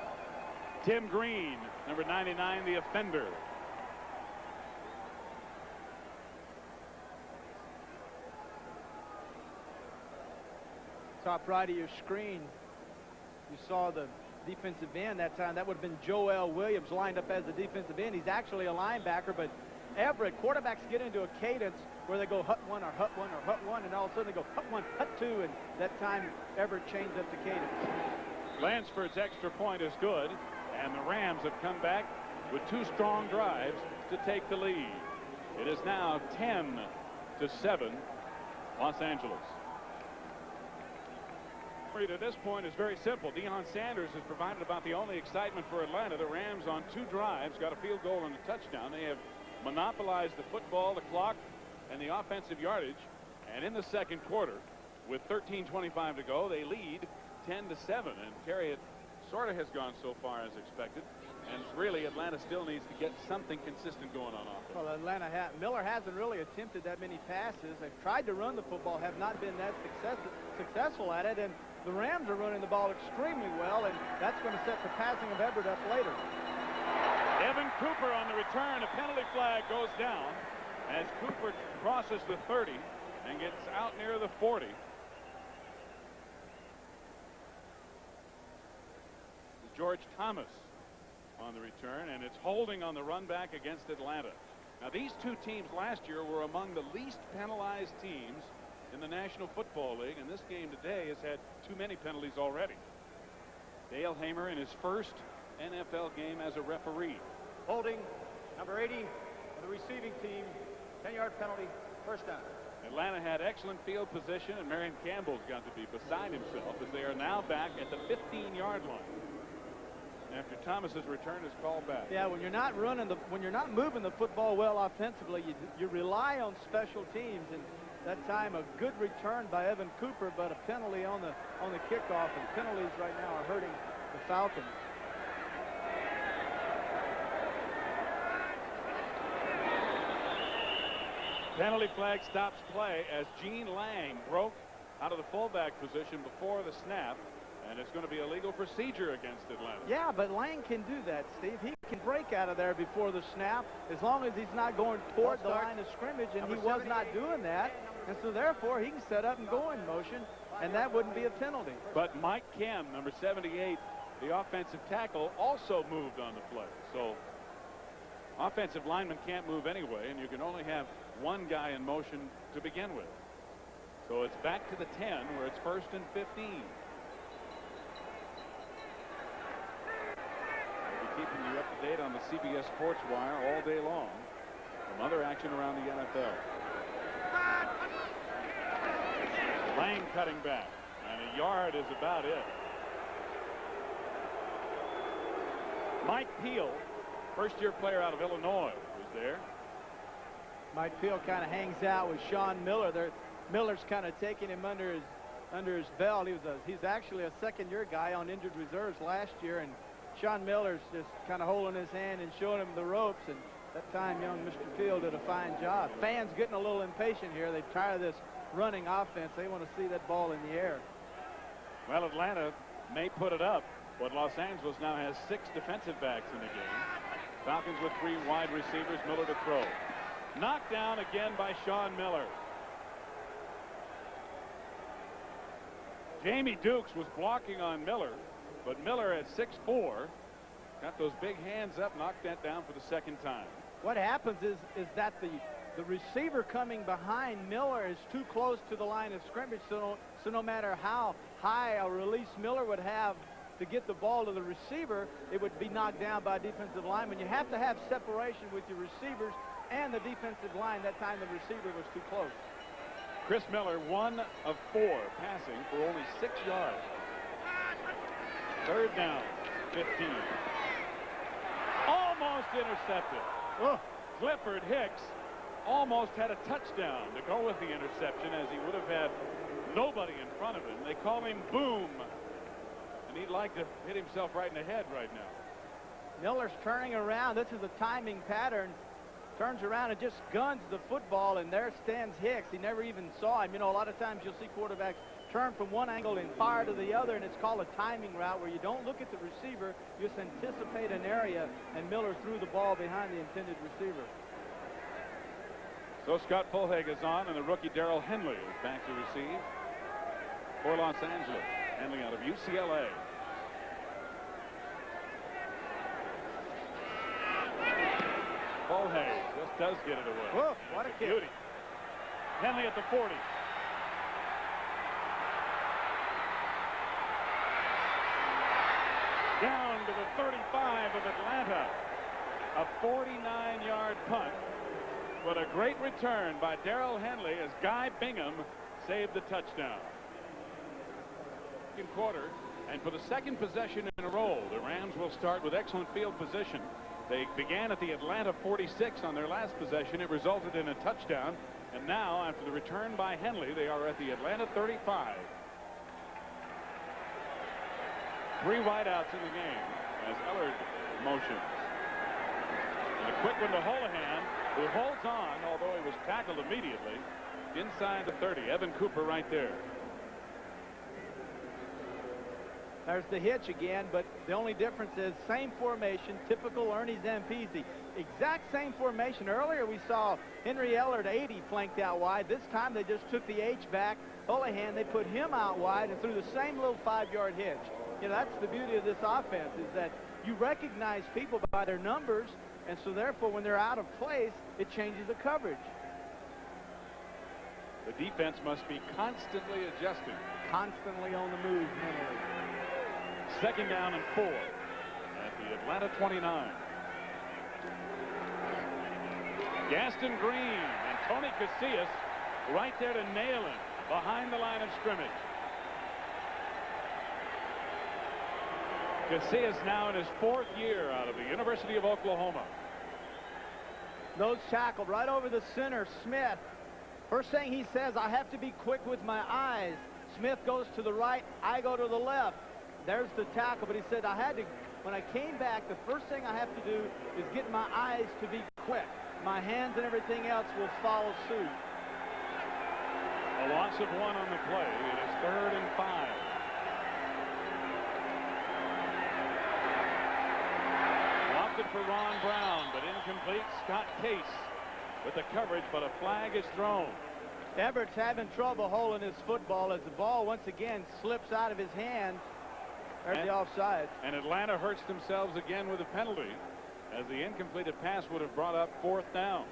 Tim Green, number 99, the offender. Top right of your screen, you saw the defensive end that time. That would have been Joel Williams lined up as the defensive end. He's actually a linebacker, but Everett, quarterbacks get into a cadence where they go hut one or hut one or hut one, and all of a sudden they go hut one, hut two, and that time Everett changed up the cadence. Lansford's extra point is good, and the Rams have come back with 2 strong drives to take the lead. It is now 10-7, Los Angeles. At this point is very simple. Deion Sanders has provided about the only excitement for Atlanta. The Rams on 2 drives got a field goal and a touchdown. They have monopolized the football, the clock, and the offensive yardage. And in the second quarter, with 13:25 to go, they lead 10-7. And Terry, it sort of has gone so far as expected. And really, Atlanta still needs to get something consistent going on offense. Well, Miller hasn't really attempted that many passes. They've tried to run the football, have not been that successful at it. And the Rams are running the ball extremely well, and that's going to set the passing of Everett up later. Evan Cooper on the return. A penalty flag goes down as Cooper crosses the 30 and gets out near the 40. George Thomas on the return, and it's holding on the run back against Atlanta. Now, these 2 teams last year were among the least penalized teams in the National Football League, and this game today has had too many penalties already. Dale Hamer in his first NFL game as a referee. Holding, number 80, for the receiving team. 10-yard penalty, first down. Atlanta had excellent field position, and Marion Campbell's got to be beside himself as they are now back at the 15-yard line. after Thomas's return is called back. Yeah, when you're not moving the football well offensively, you rely on special teams, and that time a good return by Evan Cooper, but a penalty on the kickoff, and penalties right now are hurting the Falcons. Penalty flag stops play as Gene Lang broke out of the fullback position before the snap, and it's going to be a legal procedure against Atlanta. Yeah, but Lang can do that, Steve. He can break out of there before the snap as long as he's not going toward the line of scrimmage, and he was not doing that. And so therefore he can set up and go in motion, and that wouldn't be a penalty. But Mike Kim, number 78, the offensive tackle, also moved on the play. So offensive linemen can't move anyway, and you can only have one guy in motion to begin with. So it's back to the 10 where it's 1st and 15. Keeping you up to date on the CBS Sports Wire all day long from other action around the NFL. Lang cutting back, and a yard is about it. Mike Peel, first-year player out of Illinois, was there. Mike Peel kind of hangs out with Sean Miller. Miller's kind of taking him under his belt. He's actually a second-year guy on injured reserves last year, and Sean Miller's just kind of holding his hand and showing him the ropes, and that time young Mr. Peel did a fine job. Fans getting a little impatient here. They're tired of this running offense. They want to see that ball in the air. Well, Atlanta may put it up, but Los Angeles now has 6 defensive backs in the game. Falcons with 3 wide receivers, Miller to throw. Knocked down again by Sean Miller. Jamie Dukes was blocking on Miller, but Miller at 6'4", got those big hands up, knocked that down for the second time. What happens is that the receiver coming behind Miller is too close to the line of scrimmage, so no matter how high a release Miller would have to get the ball to the receiver, it would be knocked down by a defensive lineman. You have to have separation with your receivers and the defensive line. That time the receiver was too close. Chris Miller, 1 of 4 passing for only 6 yards. 3rd down, 15. Almost intercepted. Oh. Clifford Hicks almost had a touchdown to go with the interception, as he would have had nobody in front of him. They call him Boom, and he'd like to hit himself right in the head right now. Miller's turning around. This is a timing pattern. Turns around and just guns the football, and there stands Hicks. He never even saw him. You know, a lot of times you'll see quarterbacks turn from one angle and fire to the other, and it's called a timing route, where you don't look at the receiver, you just anticipate an area, and Miller threw the ball behind the intended receiver. So Scott Fulhag is on, and the rookie Darrell Henley is back to receive for Los Angeles. Henley out of UCLA. Fulhag just does get it away. Whoa, what a kick. Beauty. Henley at the 40. Down to the 35 of Atlanta. A 49-yard punt, but a great return by Darrell Henley as Guy Bingham saved the touchdown. Second quarter, and for the second possession in a row, the Rams will start with excellent field position. They began at the Atlanta 46 on their last possession. It resulted in a touchdown, and now after the return by Henley, they are at the Atlanta 35. 3 wideouts in the game as Ellard motions. And a quick one to Holohan, who holds on, although he was tackled immediately, inside the 30. Evan Cooper right there. There's the hitch again, but the only difference is same formation, typical Ernie Zampese. Exact same formation. Earlier we saw Henry Ellard 80 flanked out wide. This time they just took the H back. Holohan, they put him out wide and threw the same little 5-yard hitch. You know, that's the beauty of this offense, is that you recognize people by their numbers, and so therefore when they're out of place, it changes the coverage. The defense must be constantly adjusting. Constantly on the move mentally. 2nd down and 4 at the Atlanta 29. Gaston Green and Tony Casillas right there to nail him behind the line of scrimmage. Casillas now in his 4th year out of the University of Oklahoma. Nose tackle right over the center. Smith. First thing he says, I have to be quick with my eyes. Smith goes to the right. I go to the left. There's the tackle. But he said, when I came back, the first thing I have to do is get my eyes to be quick. My hands and everything else will follow suit. A loss of 1 on the play. It is 3rd and 5. Lofted for Ron Brown, but incomplete. Scott Case with the coverage, but a flag is thrown. Everett's having trouble holding his football as the ball once again slips out of his hand. There's the offside. And Atlanta hurts themselves again with a penalty, as the incompleted pass would have brought up 4th down.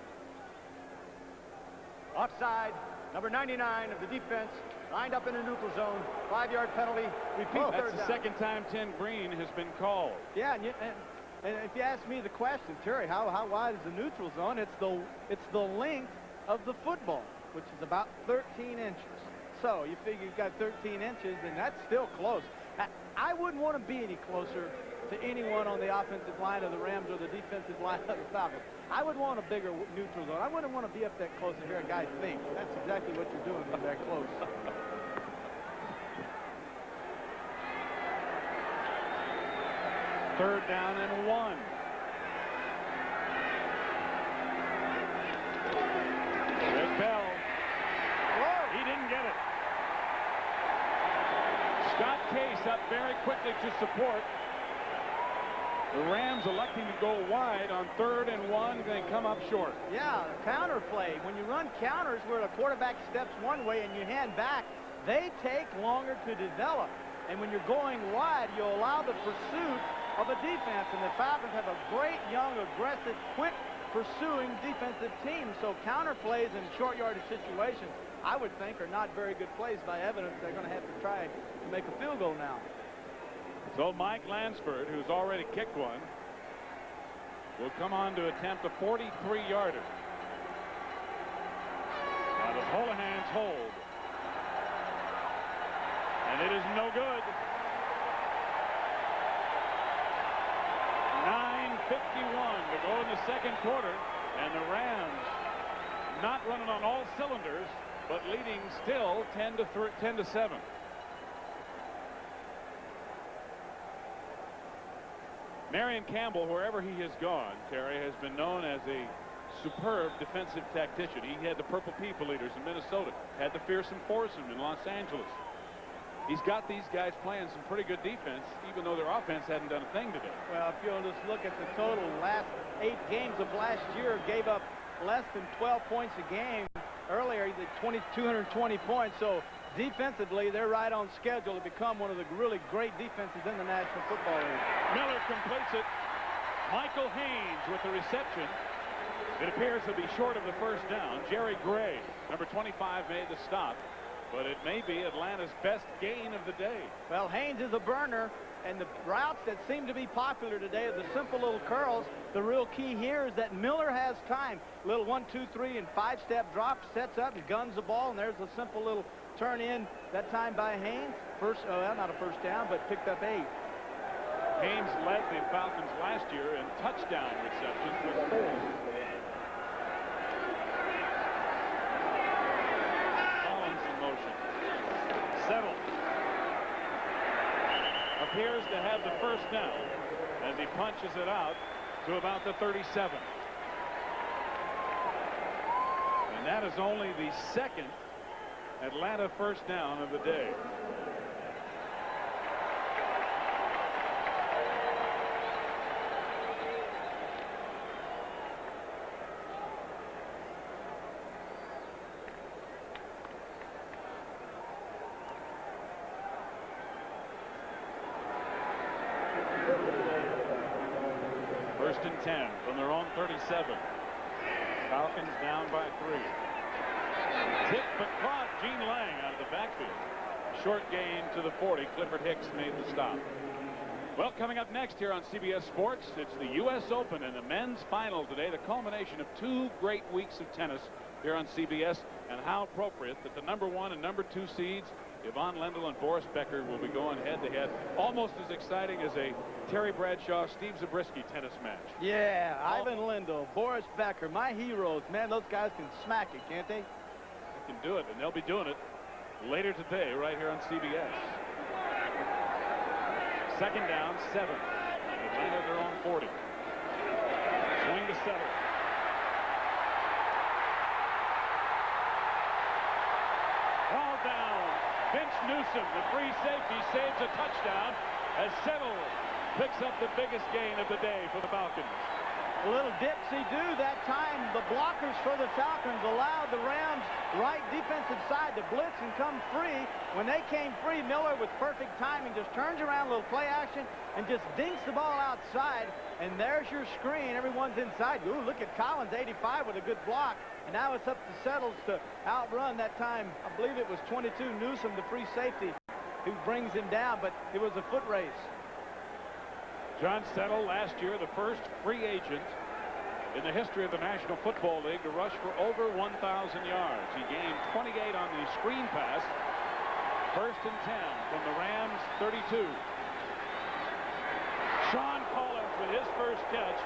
Offside, number 99 of the defense, lined up in a neutral zone. 5-yard penalty. Repeat, third That's the down. second time Tim Green has been called. Yeah, and if you ask me the question, Terry, how wide is the neutral zone? It's the length of the football, which is about 13 inches. So you figure you've got 13 inches, and that's still close. I wouldn't want to be any closer to anyone on the offensive line of the Rams or the defensive line of the Falcons. I would want a bigger neutral zone. I wouldn't want to be up that close to hear a guy think. That's exactly what you're doing when you're that close. Third down and 1. There's Bell. Whoa. He didn't get it. Scott Case up very quickly to support. The Rams electing to go wide on 3rd and 1. They come up short. Yeah, counter play. When you run counters where the quarterback steps one way and you hand back, they take longer to develop. And when you're going wide, you allow the pursuit of a defense. And the Falcons have a great, young, aggressive, quick pursuing defensive team. So counter plays in short yardage situations, I would think, are not very good plays by evidence. They're going to have to try to make a field goal now. So Mike Lansford, who's already kicked one, will come on to attempt a 43-yarder. Now the Holohan's hold. And it is no good. 9:51 to go in the 2nd quarter, and the Rams not running on all cylinders, but leading still 10-7. Marion Campbell, wherever he has gone, Terry, has been known as a superb defensive tactician. He had the Purple People Eaters in Minnesota, had the Fearsome Foursome in Los Angeles. He's got these guys playing some pretty good defense, even though their offense hadn't done a thing today. Well, if you'll just look at the total, last 8 games of last year gave up less than 12 points a game. Earlier, he did 220 points. So defensively, they're right on schedule to become one of the really great defenses in the National Football League. Miller completes it. Michael Haynes with the reception. It appears to be short of the 1st down. Jerry Gray, number 25, made the stop. But it may be Atlanta's best gain of the day. Well, Haynes is a burner, and the routes that seem to be popular today are the simple little curls. The real key here is that Miller has time. Little 1, 2, 3, and 5-step drop, sets up, and guns the ball, and there's a simple little turn in that time by Haynes. Not a 1st down, but picked up 8. Haynes led the Falcons last year in touchdown receptions with 4. Settle appears to have the 1st down as he punches it out to about the 37. And that is only the 2nd Atlanta 1st down of the day. First and 10 from their own 37. Falcons down by 3. Tip but caught. Gene Lang out of the backfield. Short gain to the 40. Clifford Hicks made the stop. Well, coming up next here on CBS Sports, it's the U.S. Open and the men's final today. The culmination of 2 great weeks of tennis here on CBS, and how appropriate that the number 1 and number 2 seeds Yvonne Lendl and Boris Becker will be going head-to-head. Almost as exciting as a Terry Bradshaw, Steve Zabriskie tennis match. Yeah, Ivan Lendl, Boris Becker, my heroes. Man, those guys can smack it, can't they? They can do it, and they'll be doing it later today right here on CBS. Second down, 7. Atlanta their own 40. Swing to settle. Ball down. Vince Newsom, the free safety, saves a touchdown as Settle picks up the biggest gain of the day for the Falcons. A little dipsy-do that time. The blockers for the Falcons allowed the Rams' right defensive side to blitz and come free. When they came free, Miller with perfect timing just turns around, a little play action, and just dinks the ball outside. And there's your screen. Everyone's inside. Ooh, look at Collins, 85 with a good block. And now it's up to Settles to outrun that time. I believe it was 22 Newsom, the free safety, who brings him down, but it was a foot race. John Settle, last year, the first free agent in the history of the National Football League to rush for over 1,000 yards. He gained 28 on the screen pass. First and 10 from the Rams' 32. Sean Collins with his first catch,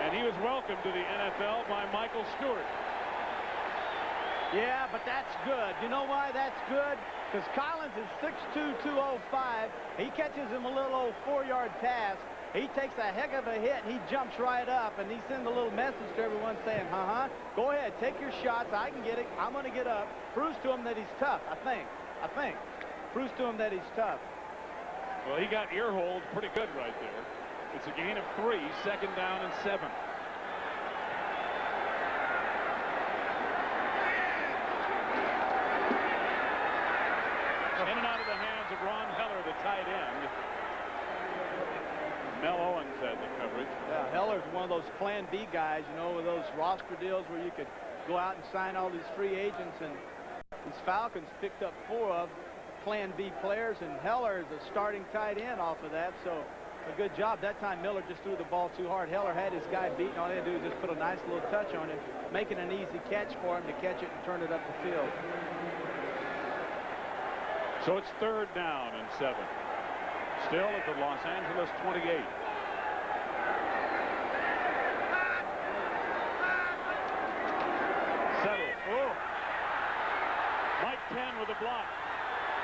and he was welcomed to the NFL by Michael Stewart. Yeah, but that's good. You know why that's good? Because Collins is 6'2", 205. He catches him a little old 4-yard pass. He takes a heck of a hit. He jumps right up, and he sends a little message to everyone saying, go ahead, take your shots. I can get it. I'm going to get up. Proves to him that he's tough, I think. Proves to him that he's tough. Well, he got ear hold pretty good right there. It's a gain of 3, second down and 7. In and out of the hands of Ron Heller, the tight end. Mel Owens had the coverage. Yeah, Heller's one of those Plan B guys, you know, with those roster deals where you could go out and sign all these free agents, and these Falcons picked up 4 of Plan B players, and Heller is a starting tight end off of that, so a good job. That time Miller just threw the ball too hard. Heller had his guy beaten. All he had to do was just put a nice little touch on him, making an easy catch for him to catch it and turn it up the field. So it's third down and 7. Still at the Los Angeles 28. Settle. Oh. Mike Penn with a block.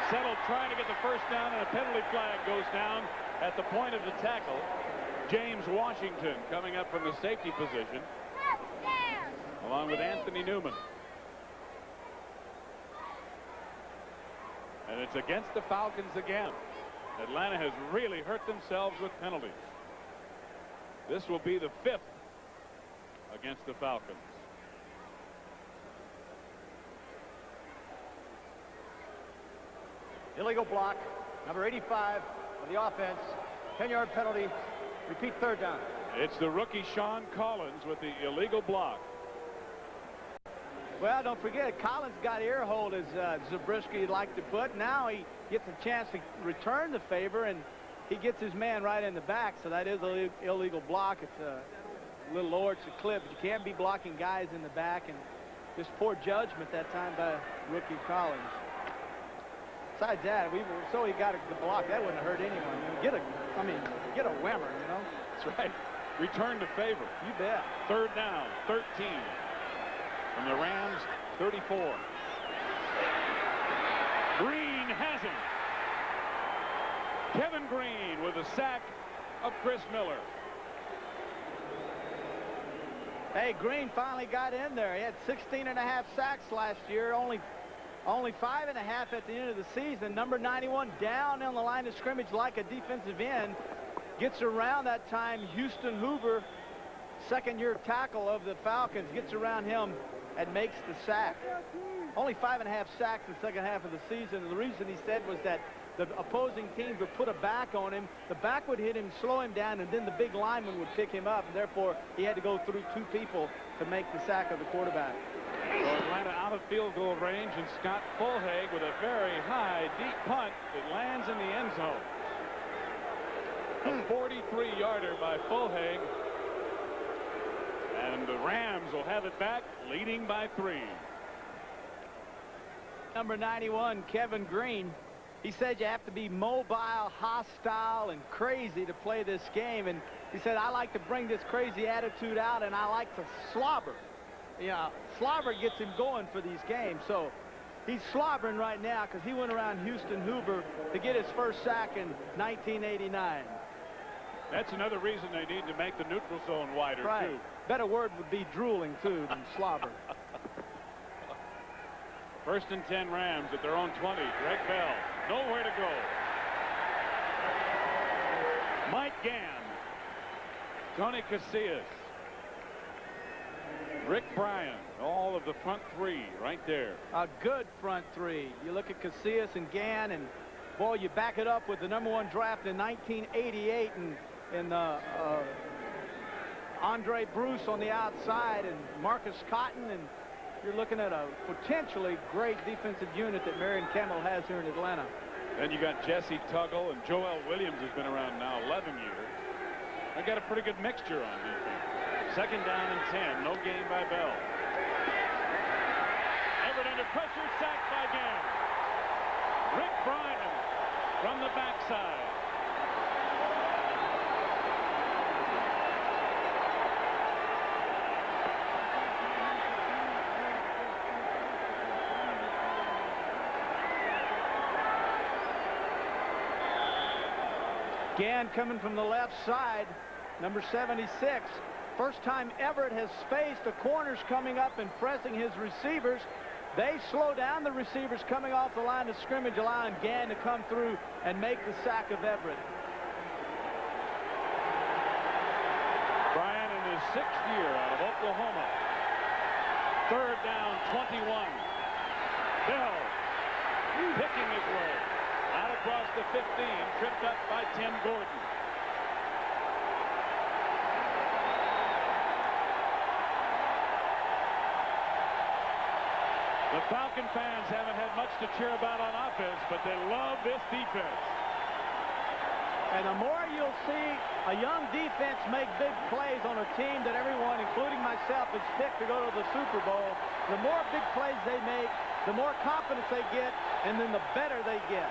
Settle trying to get the first down, and a penalty flag goes down at the point of the tackle. James Washington coming up from the safety position, along with Anthony Newman. And it's against the Falcons again. Atlanta has really hurt themselves with penalties. This will be the 5th against the Falcons. Illegal block, number 85 of the offense. 10-yard penalty. Repeat, third down. It's the rookie Sean Collins with the illegal block. Well, don't forget, Collins got ear hold, as Zabriskie liked to put. Now he gets a chance to return the favor, and he gets his man right in the back, so that is an illegal block. It's a little lower, it's a clip, but you can't be blocking guys in the back, and just poor judgment that time by rookie Collins. Besides that, so he got the block. That wouldn't hurt anyone. You know, get a whammer, you know. That's right. Return to favor. You bet. Third down, 13 from the Rams' 34. Green has him. Kevin Green with a sack of Chris Miller. Hey, Green finally got in there. He had 16.5 sacks last year, only 5.5 at the end of the season. Number 91 down on the line of scrimmage like a defensive end. Gets around that time. Houston Hoover, second-year tackle of the Falcons, gets around him and makes the sack. Only 5.5 sacks in the second half of the season. The reason he said was that the opposing teams would put a back on him. The back would hit him, slow him down, and then the big lineman would pick him up. And therefore, he had to go through 2 people to make the sack of the quarterback. So Atlanta out of field goal range, and Scott Fulhaig with a very high, deep punt that lands in the end zone. A 43-yarder by Fulhaig. And the Rams will have it back, leading by 3. Number 91, Kevin Green, He said you have to be mobile, hostile, and crazy to play this game. And he said, I like to bring this crazy attitude out, and I like to slobber. Yeah, slobber gets him going for these games. So he's slobbering right now because he went around Houston Hoover to get his first sack in 1989. That's another reason they need to make the neutral zone wider, right. too. Better word would be drooling, too, than slobber. First and 10 Rams at their own 20. Greg Bell, nowhere to go. Mike Gann, Tony Casillas, Rick Bryan, all of the front three right there. A good front three. You look at Casillas and Gann, and boy, you back it up with the #1 draft in 1988 and Andre Bruce on the outside and Marcus Cotton, and you're looking at a potentially great defensive unit that Marion Campbell has here in Atlanta. Then you got Jesse Tuggle, and Joel Williams has been around now 11 years. They got a pretty good mixture on defense. Second down and 10. No gain by Bell. Everett under pressure, sacked by Gann. Rick Bryan from the backside. Gann coming from the left side, number 76. First time Everett has faced the corners coming up and pressing his receivers. They slow down the receivers coming off the line of scrimmage, allowing Gann to come through and make the sack of Everett. Bryan in his 6th year out of Oklahoma. Third down, 21. Bell picking his way out across the 15, tripped up by Tim Gordon. The Falcon fans haven't had much to cheer about on offense, but they love this defense. And the more you'll see a young defense make big plays on a team that everyone, including myself, has picked to go to the Super Bowl, the more big plays they make, the more confidence they get, and then the better they get.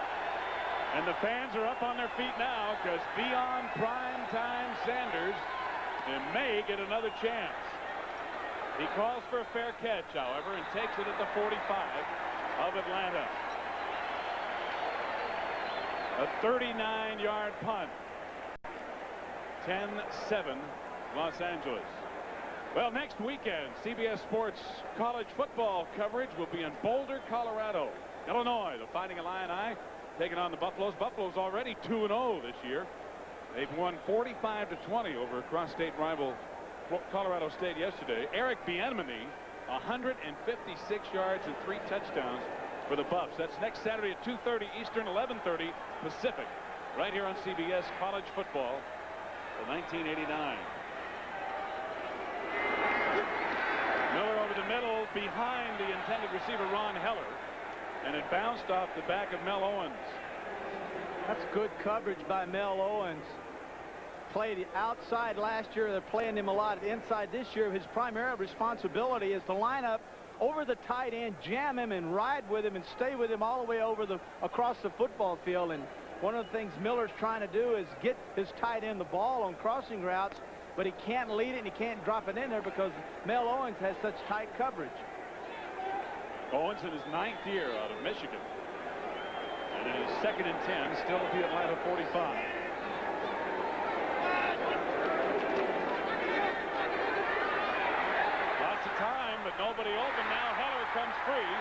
And the fans are up on their feet now because Deion Primetime Sanders may get another chance. He calls for a fair catch, however, and takes it at the 45 of Atlanta. A 39-yard punt. 10-7 Los Angeles. Well, next weekend, CBS Sports college football coverage will be in Boulder, Colorado. Illinois, the Fighting Illini, taking on the Buffaloes. Buffaloes already 2-0 this year. They've won 45-20 over a cross-state rival Colorado State yesterday. Eric Bieniemy, 156 yards and 3 touchdowns for the Buffs. That's next Saturday at 2:30 Eastern, 11:30 Pacific, right here on CBS College Football for 1989. Miller over the middle behind the intended receiver Ron Heller, and it bounced off the back of Mel Owens. That's good coverage by Mel Owens. Played outside last year. They're playing him a lot inside this year. His primary responsibility is to line up over the tight end, jam him and ride with him and stay with him all the way over across the football field. And one of the things Miller's trying to do is get his tight end the ball on crossing routes, but he can't lead it and he can't drop it in there because Mel Owens has such tight coverage. Owens in his 9th year out of Michigan. And in his 2nd and 10, still at the Atlanta 45. Lots of time, but nobody open now. Heller comes free,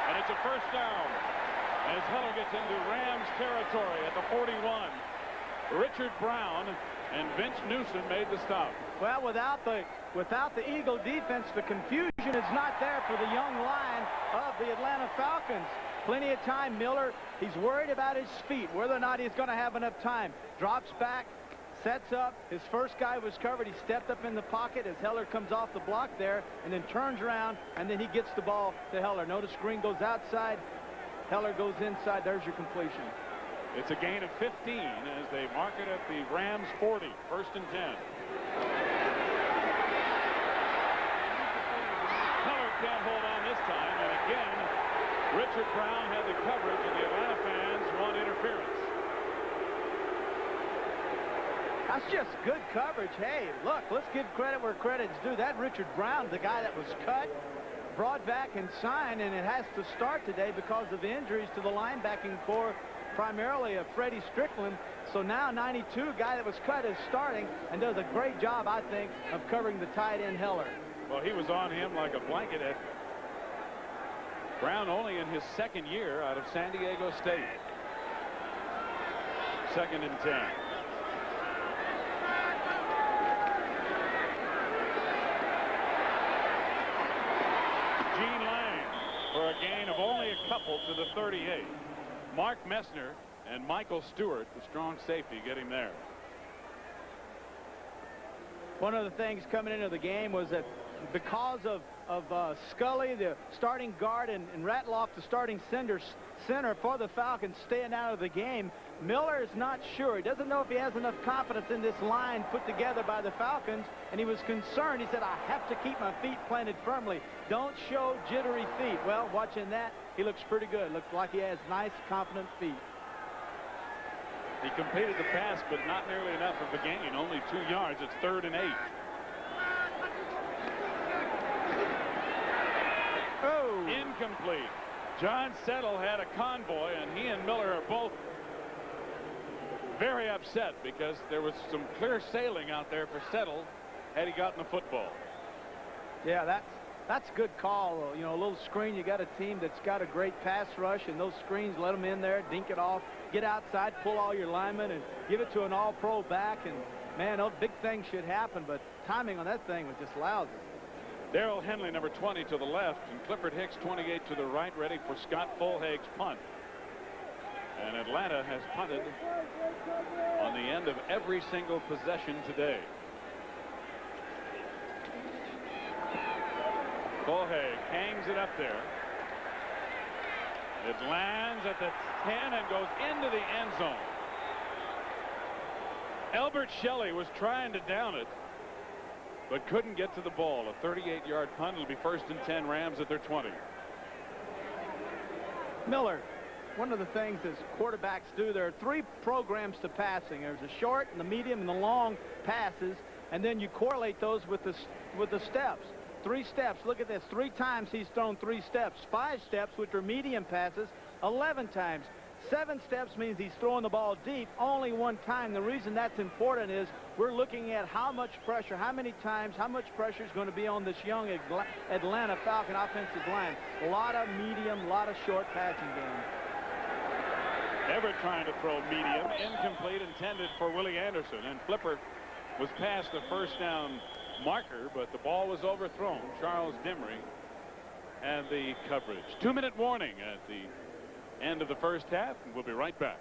and it's a first down. As Heller gets into Rams territory at the 41. Richard Brown and Vince Newsom made the stop. Well, without the Eagle defense, the confusion is not there for the young line of the Atlanta Falcons. Plenty of time. Miller, he's worried about his feet, whether or not he's going to have enough time. Drops back, sets up. His first guy was covered. He stepped up in the pocket as Heller comes off the block there and then turns around, and then he gets the ball to Heller. Notice Green goes outside. Heller goes inside. There's your completion. It's a gain of 15 as they mark it at the Rams 40. First and 10. Heller can't hold on this time, and again Richard Brown had the coverage, and the Atlanta fans want interference. That's just good coverage. Hey, look, let's give credit where credit's due. That Richard Brown, the guy that was cut, brought back and signed, and it has to start today because of injuries to the linebacking core, primarily of Freddie Strickland. So now 92, guy that was cut, is starting and does a great job, I think, of covering the tight end Heller. Well, he was on him like a blanket. Brown only in his second year out of San Diego State. 2nd and 10. Gene Lang for a gain of only a couple to the 38. Mark Messner and Michael Stewart, the strong safety, get him there. One of the things coming into the game was that because of Scully, the starting guard, and Ratloff, the starting center for the Falcons, staying out of the game, Miller is not sure. He doesn't know if he has enough confidence in this line put together by the Falcons, and he was concerned. He said, I have to keep my feet planted firmly. Don't show jittery feet. Well, watching that, he looks pretty good. Looks like he has nice, confident feet. He completed the pass, but not nearly enough of a gain. Only 2 yards. It's 3rd and 8. Oh! Incomplete. John Settle had a convoy, and he and Miller are both very upset because there was some clear sailing out there for Settle had he gotten the football. Yeah, that's a good call. You know, a little screen. You got a team that's got a great pass rush, and those screens, let them in there, dink it off, get outside, pull all your linemen, and give it to an all-pro back. And, man, those big things should happen, but timing on that thing was just lousy. Darrell Henley, number 20, to the left, and Clifford Hicks, 28, to the right, ready for Scott Fulhage's punt. And Atlanta has punted on the end of every single possession today. Fulhage hangs it up there. It lands at the 10 and goes into the end zone. Albert Shelley was trying to down it, but couldn't get to the ball. A 38-yard punt. It'll be 1st and 10, Rams at their 20. Miller, one of the things as quarterbacks do, there are 3 programs to passing. There's the short and the medium and the long passes, and then you correlate those with the steps. 3 steps. Look at this. 3 times he's thrown 3 steps. 5 steps, which are medium passes, 11 times. 7 steps means he's throwing the ball deep only 1 time. The reason that's important is we're looking at how much pressure, how many times, how much pressure is going to be on this young Atlanta Falcon offensive line. A lot of medium, a lot of short passing game. Everett trying to throw medium, incomplete, intended for Willie Anderson, and Flipper was past the 1st down marker, but the ball was overthrown. Charles Dimry and the coverage. 2-minute warning at the end of the 1st half, and we'll be right back.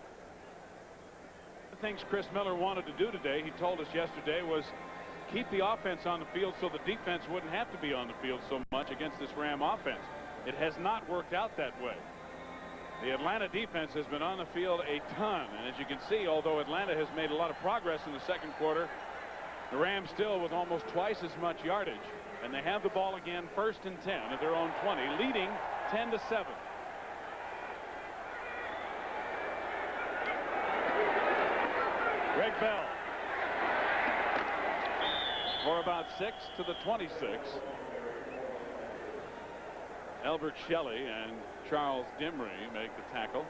The things Chris Miller wanted to do today, he told us yesterday, was keep the offense on the field so the defense wouldn't have to be on the field so much against this Ram offense. It has not worked out that way. The Atlanta defense has been on the field a ton, and as you can see, although Atlanta has made a lot of progress in the 2nd quarter, the Rams still with almost twice as much yardage, and they have the ball again, 1st and 10 at their own 20, leading 10-7. Greg Bell for about 6 to the 26. Albert Shelley and Charles Dimry make the tackle.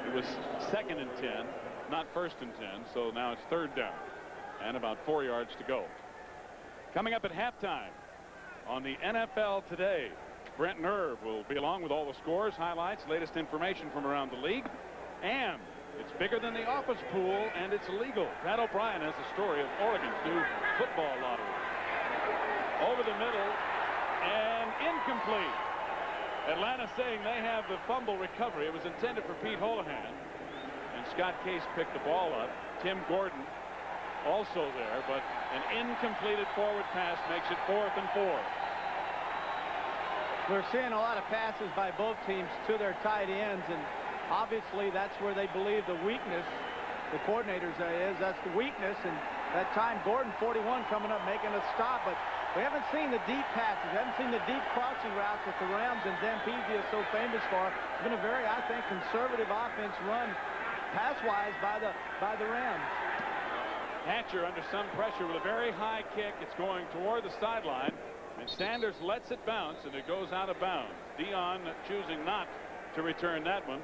It was 2nd and 10, not 1st and 10, so now it's 3rd down and about 4 yards to go. Coming up at halftime on the NFL Today, Brent Nerve will be along with all the scores, highlights, latest information from around the league, and it's bigger than the office pool, and it's illegal. Pat O'Brien has the story of Oregon's new football lottery. Over the middle and incomplete. Atlanta saying they have the fumble recovery. It was intended for Pete Holohan, and Scott Case picked the ball up. Tim Gordon also there, but an incompleted forward pass makes it 4th and 4. We're seeing a lot of passes by both teams to their tight ends, and obviously that's where they believe the weakness, the coordinators, that's the weakness. And that time Gordon, 41, coming up making a stop, but We haven't seen the deep passes. We haven't seen the deep crossing routes that the Rams and Zampezi are so famous for. It's been a very, I think, conservative offense run pass-wise by the Rams. Hatcher under some pressure with a very high kick. It's going toward the sideline, and Sanders lets it bounce, and it goes out of bounds. Deion choosing not to return that one.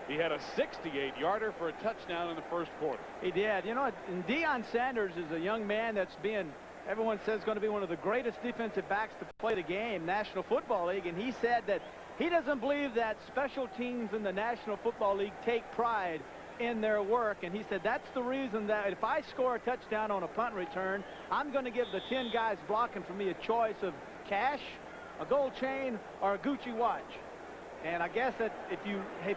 He had a 68-yarder for a touchdown in the first quarter. He did. You know, and Deion Sanders is a young man that's being, everyone says, going to be one of the greatest defensive backs to play the game, National Football League, and he said that he doesn't believe that special teams in the National Football League take pride in their work, and he said that's the reason that if I score a touchdown on a punt return, I'm going to give the 10 guys blocking for me a choice of cash, a gold chain, or a Gucci watch. And I guess that if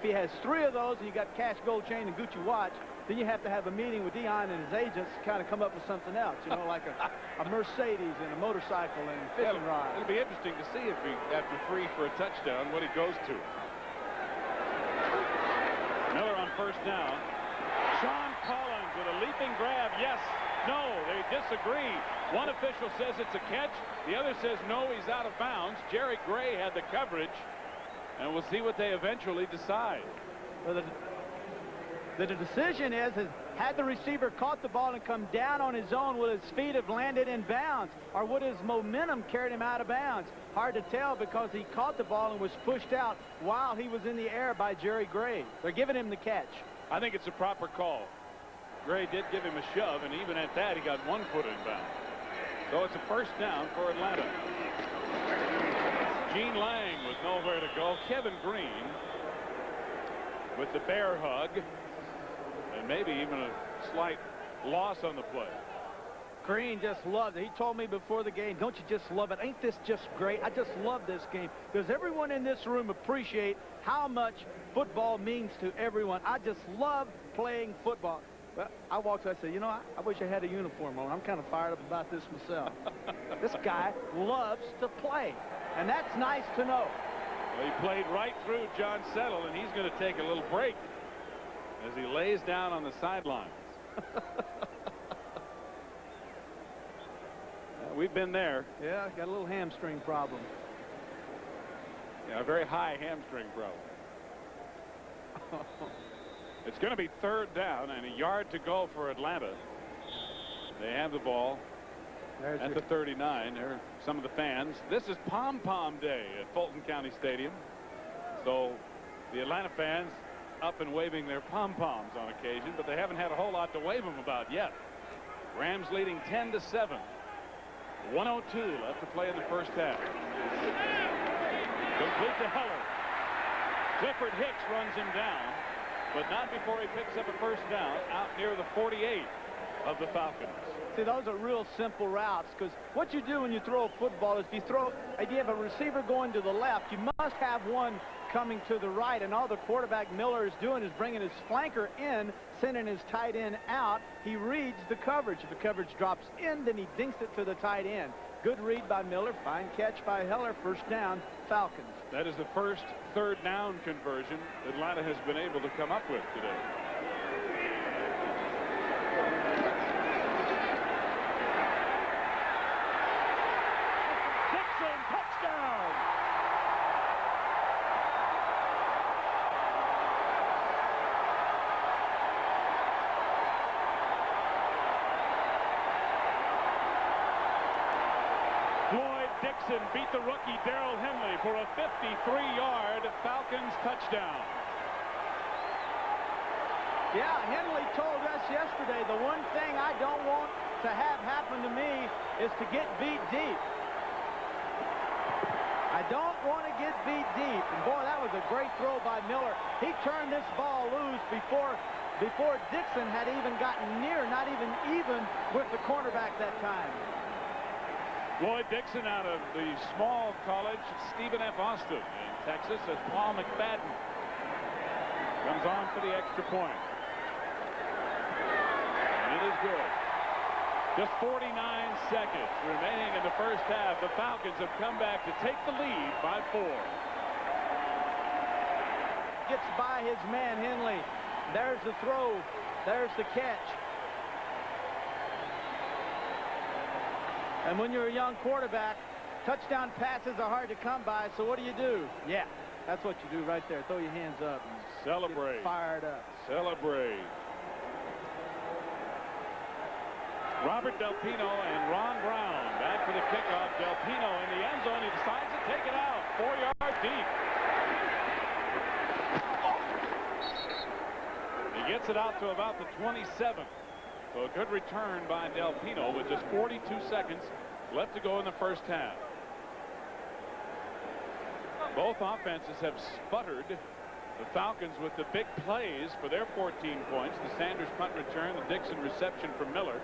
he has 3 of those and you got cash, gold chain, and Gucci watch, then you have to have a meeting with Deion and his agents to kind of come up with something else, you know, like a Mercedes and a motorcycle and fishing rod. It'll be interesting to see if he, after 3 for a touchdown, what he goes to. Miller on first down. Sean Collins with a leaping grab. Yes, no, they disagree. One official says it's a catch. The other says no, he's out of bounds. Jerry Gray had the coverage, and we'll see what they eventually decide. Well, the decision is had the receiver caught the ball and come down on his own, would his feet have landed in bounds, or would his momentum carried him out of bounds? Hard to tell because he caught the ball and was pushed out while he was in the air by Jerry Gray. They're giving him the catch. I think it's a proper call. Gray did give him a shove, and even at that, he got 1 foot in bounds. So it's a first down for Atlanta. Gene Lang with nowhere to go. Kevin Green with the bear hug, and maybe even a slight loss on the play. Green just loved it. He told me before the game, don't you just love it? Ain't this just great? I just love this game. Does everyone in this room appreciate how much football means to everyone? I just love playing football. But I walked up, I said, you know, I wish I had a uniform on. I'm kind of fired up about this myself. This guy loves to play, and that's nice to know. Well, he played right through John Settle, and he's going to take a little break as he lays down on the sidelines. We've been there. Yeah, got a little hamstring problem. Yeah, a very high hamstring problem. It's going to be third down and a yard to go for Atlanta. They have the ball at the 39. There are some of the fans. This is Pom-Pom Day at Fulton County Stadium. So the Atlanta fans up and waving their pom-poms on occasion, but they haven't had a whole lot to wave them about yet. Rams leading 10-7. 1:02 left to play in the first half. Complete to Heller. Clifford Hicks runs him down, but not before he picks up a first down out near the 48 of the Falcons. See, those are real simple routes, because what you do when you throw a football is if you have a receiver going to the left, you must have one coming to the right, and all the quarterback Miller is doing is bringing his flanker in, sending his tight end out. He reads the coverage. If the coverage drops in, then he dinks it to the tight end. Good read by Miller. Fine catch by Heller. First down, Falcons. That is the first third down conversion Atlanta has been able to come up with today. Dixon, touchdown! Dixon beat the rookie Darrell Henley for a 53-yard Falcons touchdown. Yeah, Henley told us yesterday, the one thing I don't want to have happen to me is to get beat deep. I don't want to get beat deep. And boy, that was a great throw by Miller. He turned this ball loose before Dixon had even gotten near, not even with the cornerback that time. Lloyd Dixon out of the small college Stephen F. Austin in Texas as Paul McFadden comes on for the extra point. And it is good. Just 49 seconds remaining in the first half. The Falcons have come back to take the lead by 4. Gets by his man Henley. There's the throw. There's the catch. And when you're a young quarterback, touchdown passes are hard to come by, so what do? Yeah, that's what you do right there. Throw your hands up. Celebrate. Get fired up. Celebrate. Robert Del Pino and Ron Brown back for the kickoff. Del Pino in the end zone. He decides to take it out. 4-yard deep. He gets it out to about the 27. So a good return by Del Pino with just 42 seconds left to go in the first half. Both offenses have sputtered. The Falcons with the big plays for their 14 points. The Sanders punt return, the Dixon reception for Miller.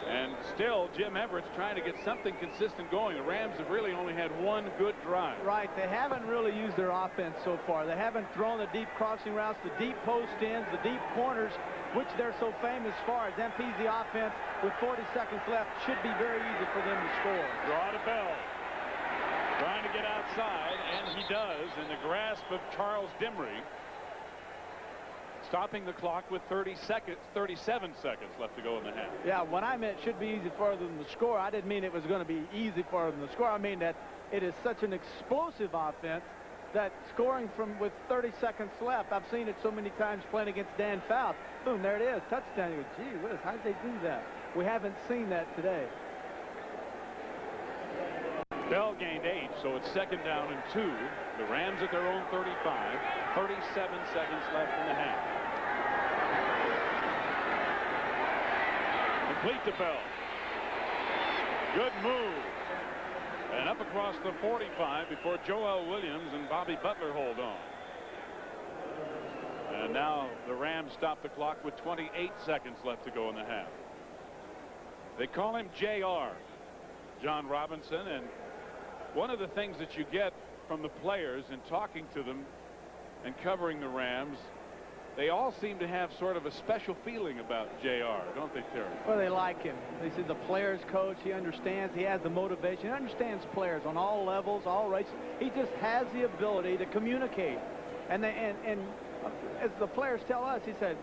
And still, Jim Everett's trying to get something consistent going. The Rams have really only had one good drive. Right. They haven't really used their offense so far. They haven't thrown the deep crossing routes, the deep post ends, the deep corners, which they're so famous for. As MP's the offense with 40 seconds left should be very easy for them to score. Draw to Bell. Trying to get outside, and he does in the grasp of Charles Dimry. Stopping the clock with 37 seconds left to go in the half. Yeah, when I meant should be easy for them to score, I didn't mean it was going to be easy for them to score. I mean that it is such an explosive offense that scoring from with 30 seconds left, I've seen it so many times playing against Dan Fouts. Boom, there it is, touchdown. You go, gee whiz, how did they do that? We haven't seen that today. Bell gained 8, so it's 2nd down and 2. The Rams at their own 35. 37 seconds left in the half. Complete to Bell. Good move. And up across the 45 before Joel Williams and Bobby Butler hold on. And now the Rams stop the clock with 28 seconds left to go in the half. They call him JR, John Robinson, and one of the things that you get from the players in talking to them and covering the Rams, they all seem to have sort of a special feeling about JR, don't they, Terry? Well, they like him. They say the players coach. He understands. He has the motivation. He understands players on all levels, all races. He just has the ability to communicate. And as the players tell us, he said,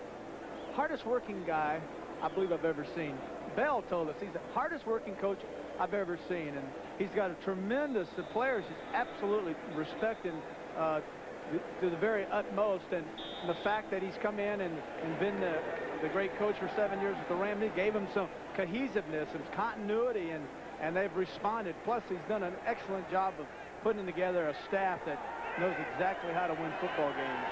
hardest working guy I believe I've ever seen. Bell told us he's the hardest working coach I've ever seen, and he's got a tremendous, the players just absolutely respect him to the very utmost, and the fact that he's come in and been the great coach for 7 years with the Rams, he gave him some cohesiveness and continuity, and they've responded. Plus, he's done an excellent job of putting together a staff that knows exactly how to win football games.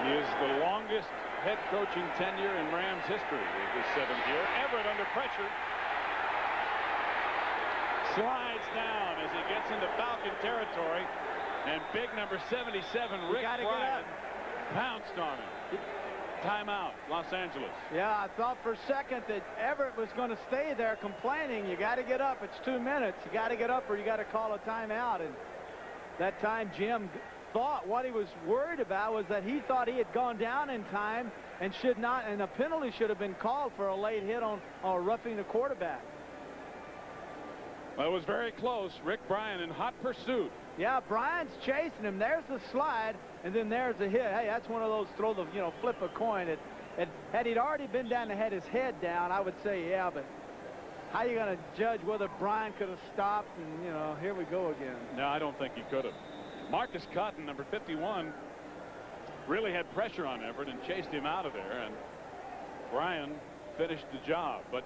He is the longest head coaching tenure in Rams history with his 7th year. Everett under pressure. Slides down as he gets into Falcon territory. And big number 77, Rick Bryan, pounced on him. Timeout, Los Angeles. Yeah, I thought for a second that Everett was going to stay there complaining. You got to get up. It's 2 minutes. You got to get up or you got to call a timeout. And that time Jim thought what he was worried about was that he thought he had gone down in time and should not, and a penalty should have been called for a late hit on roughing the quarterback. Well, it was very close. Rick Bryan in hot pursuit. Yeah, Bryan's chasing him. There's the slide, and then there's the hit. Hey, that's one of those flip a coin. Had he'd already been down and had his head down, I would say, yeah, but how are you going to judge whether Bryan could have stopped? And, here we go again. No, I don't think he could have. Marcus Cotton, number 51, really had pressure on Everett and chased him out of there, and Bryan finished the job. But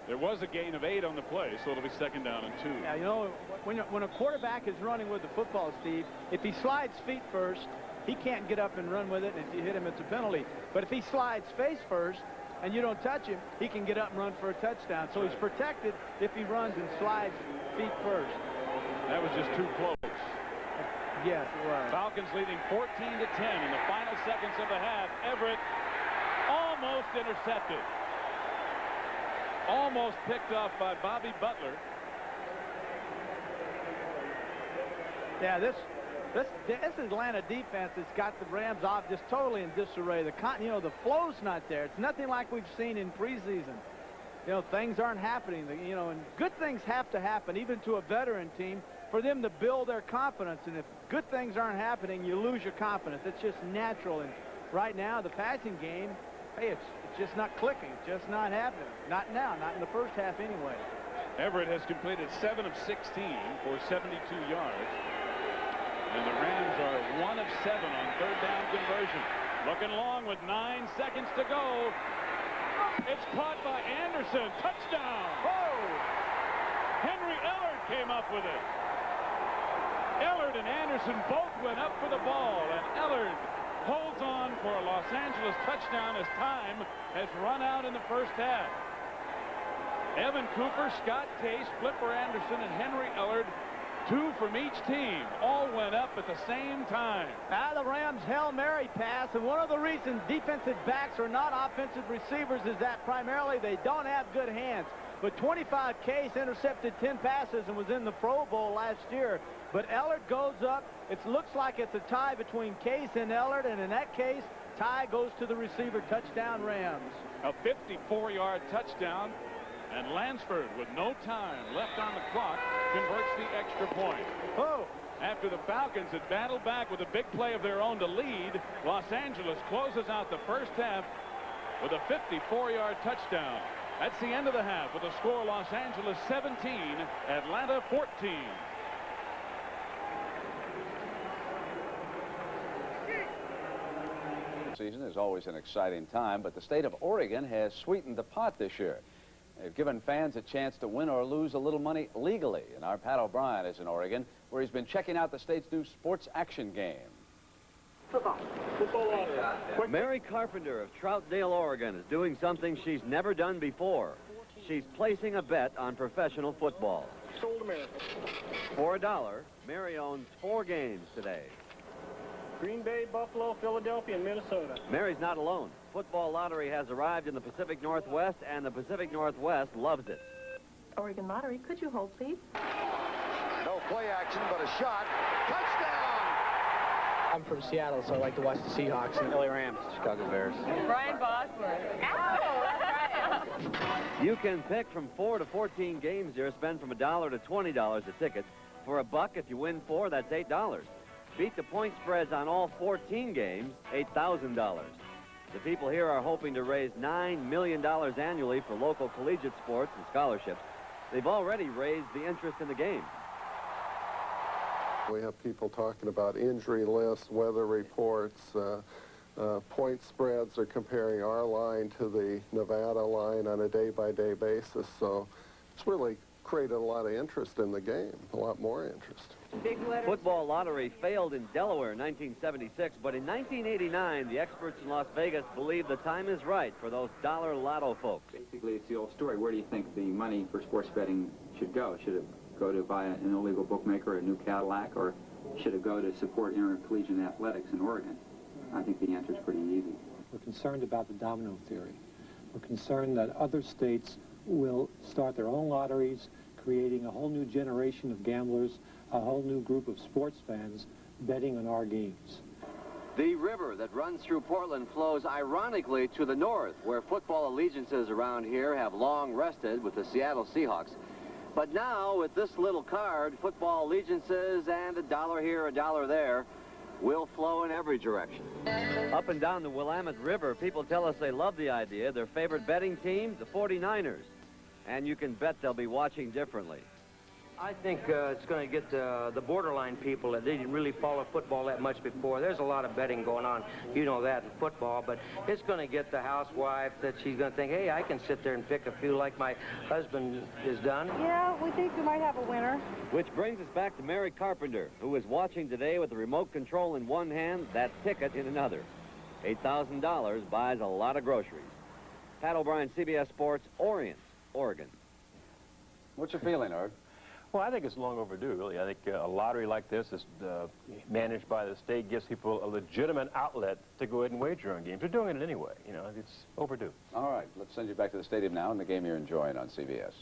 there was a gain of 8 on the play, so it'll be 2nd down and 2. Yeah, when a quarterback is running with the football, Steve, if he slides feet first, he can't get up and run with it, and if you hit him, it's a penalty. But if he slides face first and you don't touch him, he can get up and run for a touchdown. So he's protected if he runs and slides feet first. That was just too close. Yes, it was. Falcons leading 14-10 in the final seconds of the half. Everett almost intercepted. Almost picked off by Bobby Butler. Yeah, this Atlanta defense has got the Rams off just totally in disarray. The flow's not there. It's nothing like we've seen in preseason. Things aren't happening. And good things have to happen, even to a veteran team, for them to build their confidence. And if good things aren't happening, you lose your confidence. It's just natural. And right now, the passing game, hey, it's It's just not clicking, just not happening. Not now, not in the first half anyway. Everett has completed 7 of 16 for 72 yards. And the Rams are 1 of 7 on third down conversion. Looking long with 9 seconds to go. It's caught by Anderson. Touchdown. Oh! Henry Ellard came up with it. Ellard and Anderson both went up for the ball, and Ellard holds on for a Los Angeles touchdown as time has run out in the first half. Evan Cooper, Scott Case, Flipper Anderson, and Henry Ellard, 2 from each team, all went up at the same time. Now the Rams Hail Mary pass, and one of the reasons defensive backs are not offensive receivers is that primarily they don't have good hands. But 25 Case intercepted 10 passes and was in the Pro Bowl last year. But Ellard goes up. It looks like it's a tie between Case and Ellard, and in that case, tie goes to the receiver. Touchdown Rams. A 54-yard touchdown, and Lansford, with no time left on the clock, converts the extra point. Oh! After the Falcons had battled back with a big play of their own to lead, Los Angeles closes out the first half with a 54-yard touchdown. That's the end of the half with a score: Los Angeles 17, Atlanta 14. Season is always an exciting time, but the state of Oregon has sweetened the pot this year. They've given fans a chance to win or lose a little money legally. And our Pat O'Brien is in Oregon, where he's been checking out the state's new sports action game. Football. Mary Carpenter of Troutdale, Oregon is doing something she's never done before. She's placing a bet on professional football. Sold America. For $1, Mary owns 4 games today. Green Bay, Buffalo, Philadelphia, and Minnesota. Mary's not alone. Football lottery has arrived in the Pacific Northwest, and the Pacific Northwest loves it. Oregon Lottery, could you hold, please? No play action, but a shot. Touchdown! I'm from Seattle, so I like to watch the Seahawks and LA Rams. Chicago Bears. Brian Bosworth. Ow! You can pick from 4 to 14 games here. Spend from $1 to $20 a ticket. For $1, if you win 4, that's $8. Beat the point spreads on all 14 games, $8,000. The people here are hoping to raise $9 million annually for local collegiate sports and scholarships. They've already raised the interest in the game. We have people talking about injury lists, weather reports, point spreads are comparing our line to the Nevada line on a day-by-day basis. So it's really created a lot of interest in the game, a lot more interest. Football lottery failed in Delaware in 1976, but in 1989, the experts in Las Vegas believe the time is right for those dollar lotto folks. Basically, it's the old story. Where do you think the money for sports betting should go? Should it go to buy an illegal bookmaker a new Cadillac, or should it go to support intercollegiate athletics in Oregon? I think the answer is pretty easy. We're concerned about the domino theory. We're concerned that other states will start their own lotteries, creating a whole new generation of gamblers, a whole new group of sports fans betting on our games. The river that runs through Portland flows ironically to the north, where football allegiances around here have long rested with the Seattle Seahawks. But now, with this little card, football allegiances and $1 here, $1 there will flow in every direction. Up and down the Willamette River, people tell us they love the idea. Their favorite betting team, the 49ers. And you can bet they'll be watching differently. I think it's going to get the borderline people that didn't really follow football that much before. There's a lot of betting going on, you know that, in football, but it's going to get the housewife that she's going to think, hey, I can sit there and pick a few like my husband has done. Yeah, we think we might have a winner. Which brings us back to Mary Carpenter, who is watching today with the remote control in one hand, that ticket in another. $8,000 buys a lot of groceries. Pat O'Brien, CBS Sports, Orient, Oregon. What's your feeling, Art? Well, I think it's long overdue, really. I think a lottery like this is managed by the state, gives people a legitimate outlet to go ahead and wager on games. They're doing it anyway. You know, it's overdue. All right, let's send you back to the stadium now and the game you're enjoying on CBS.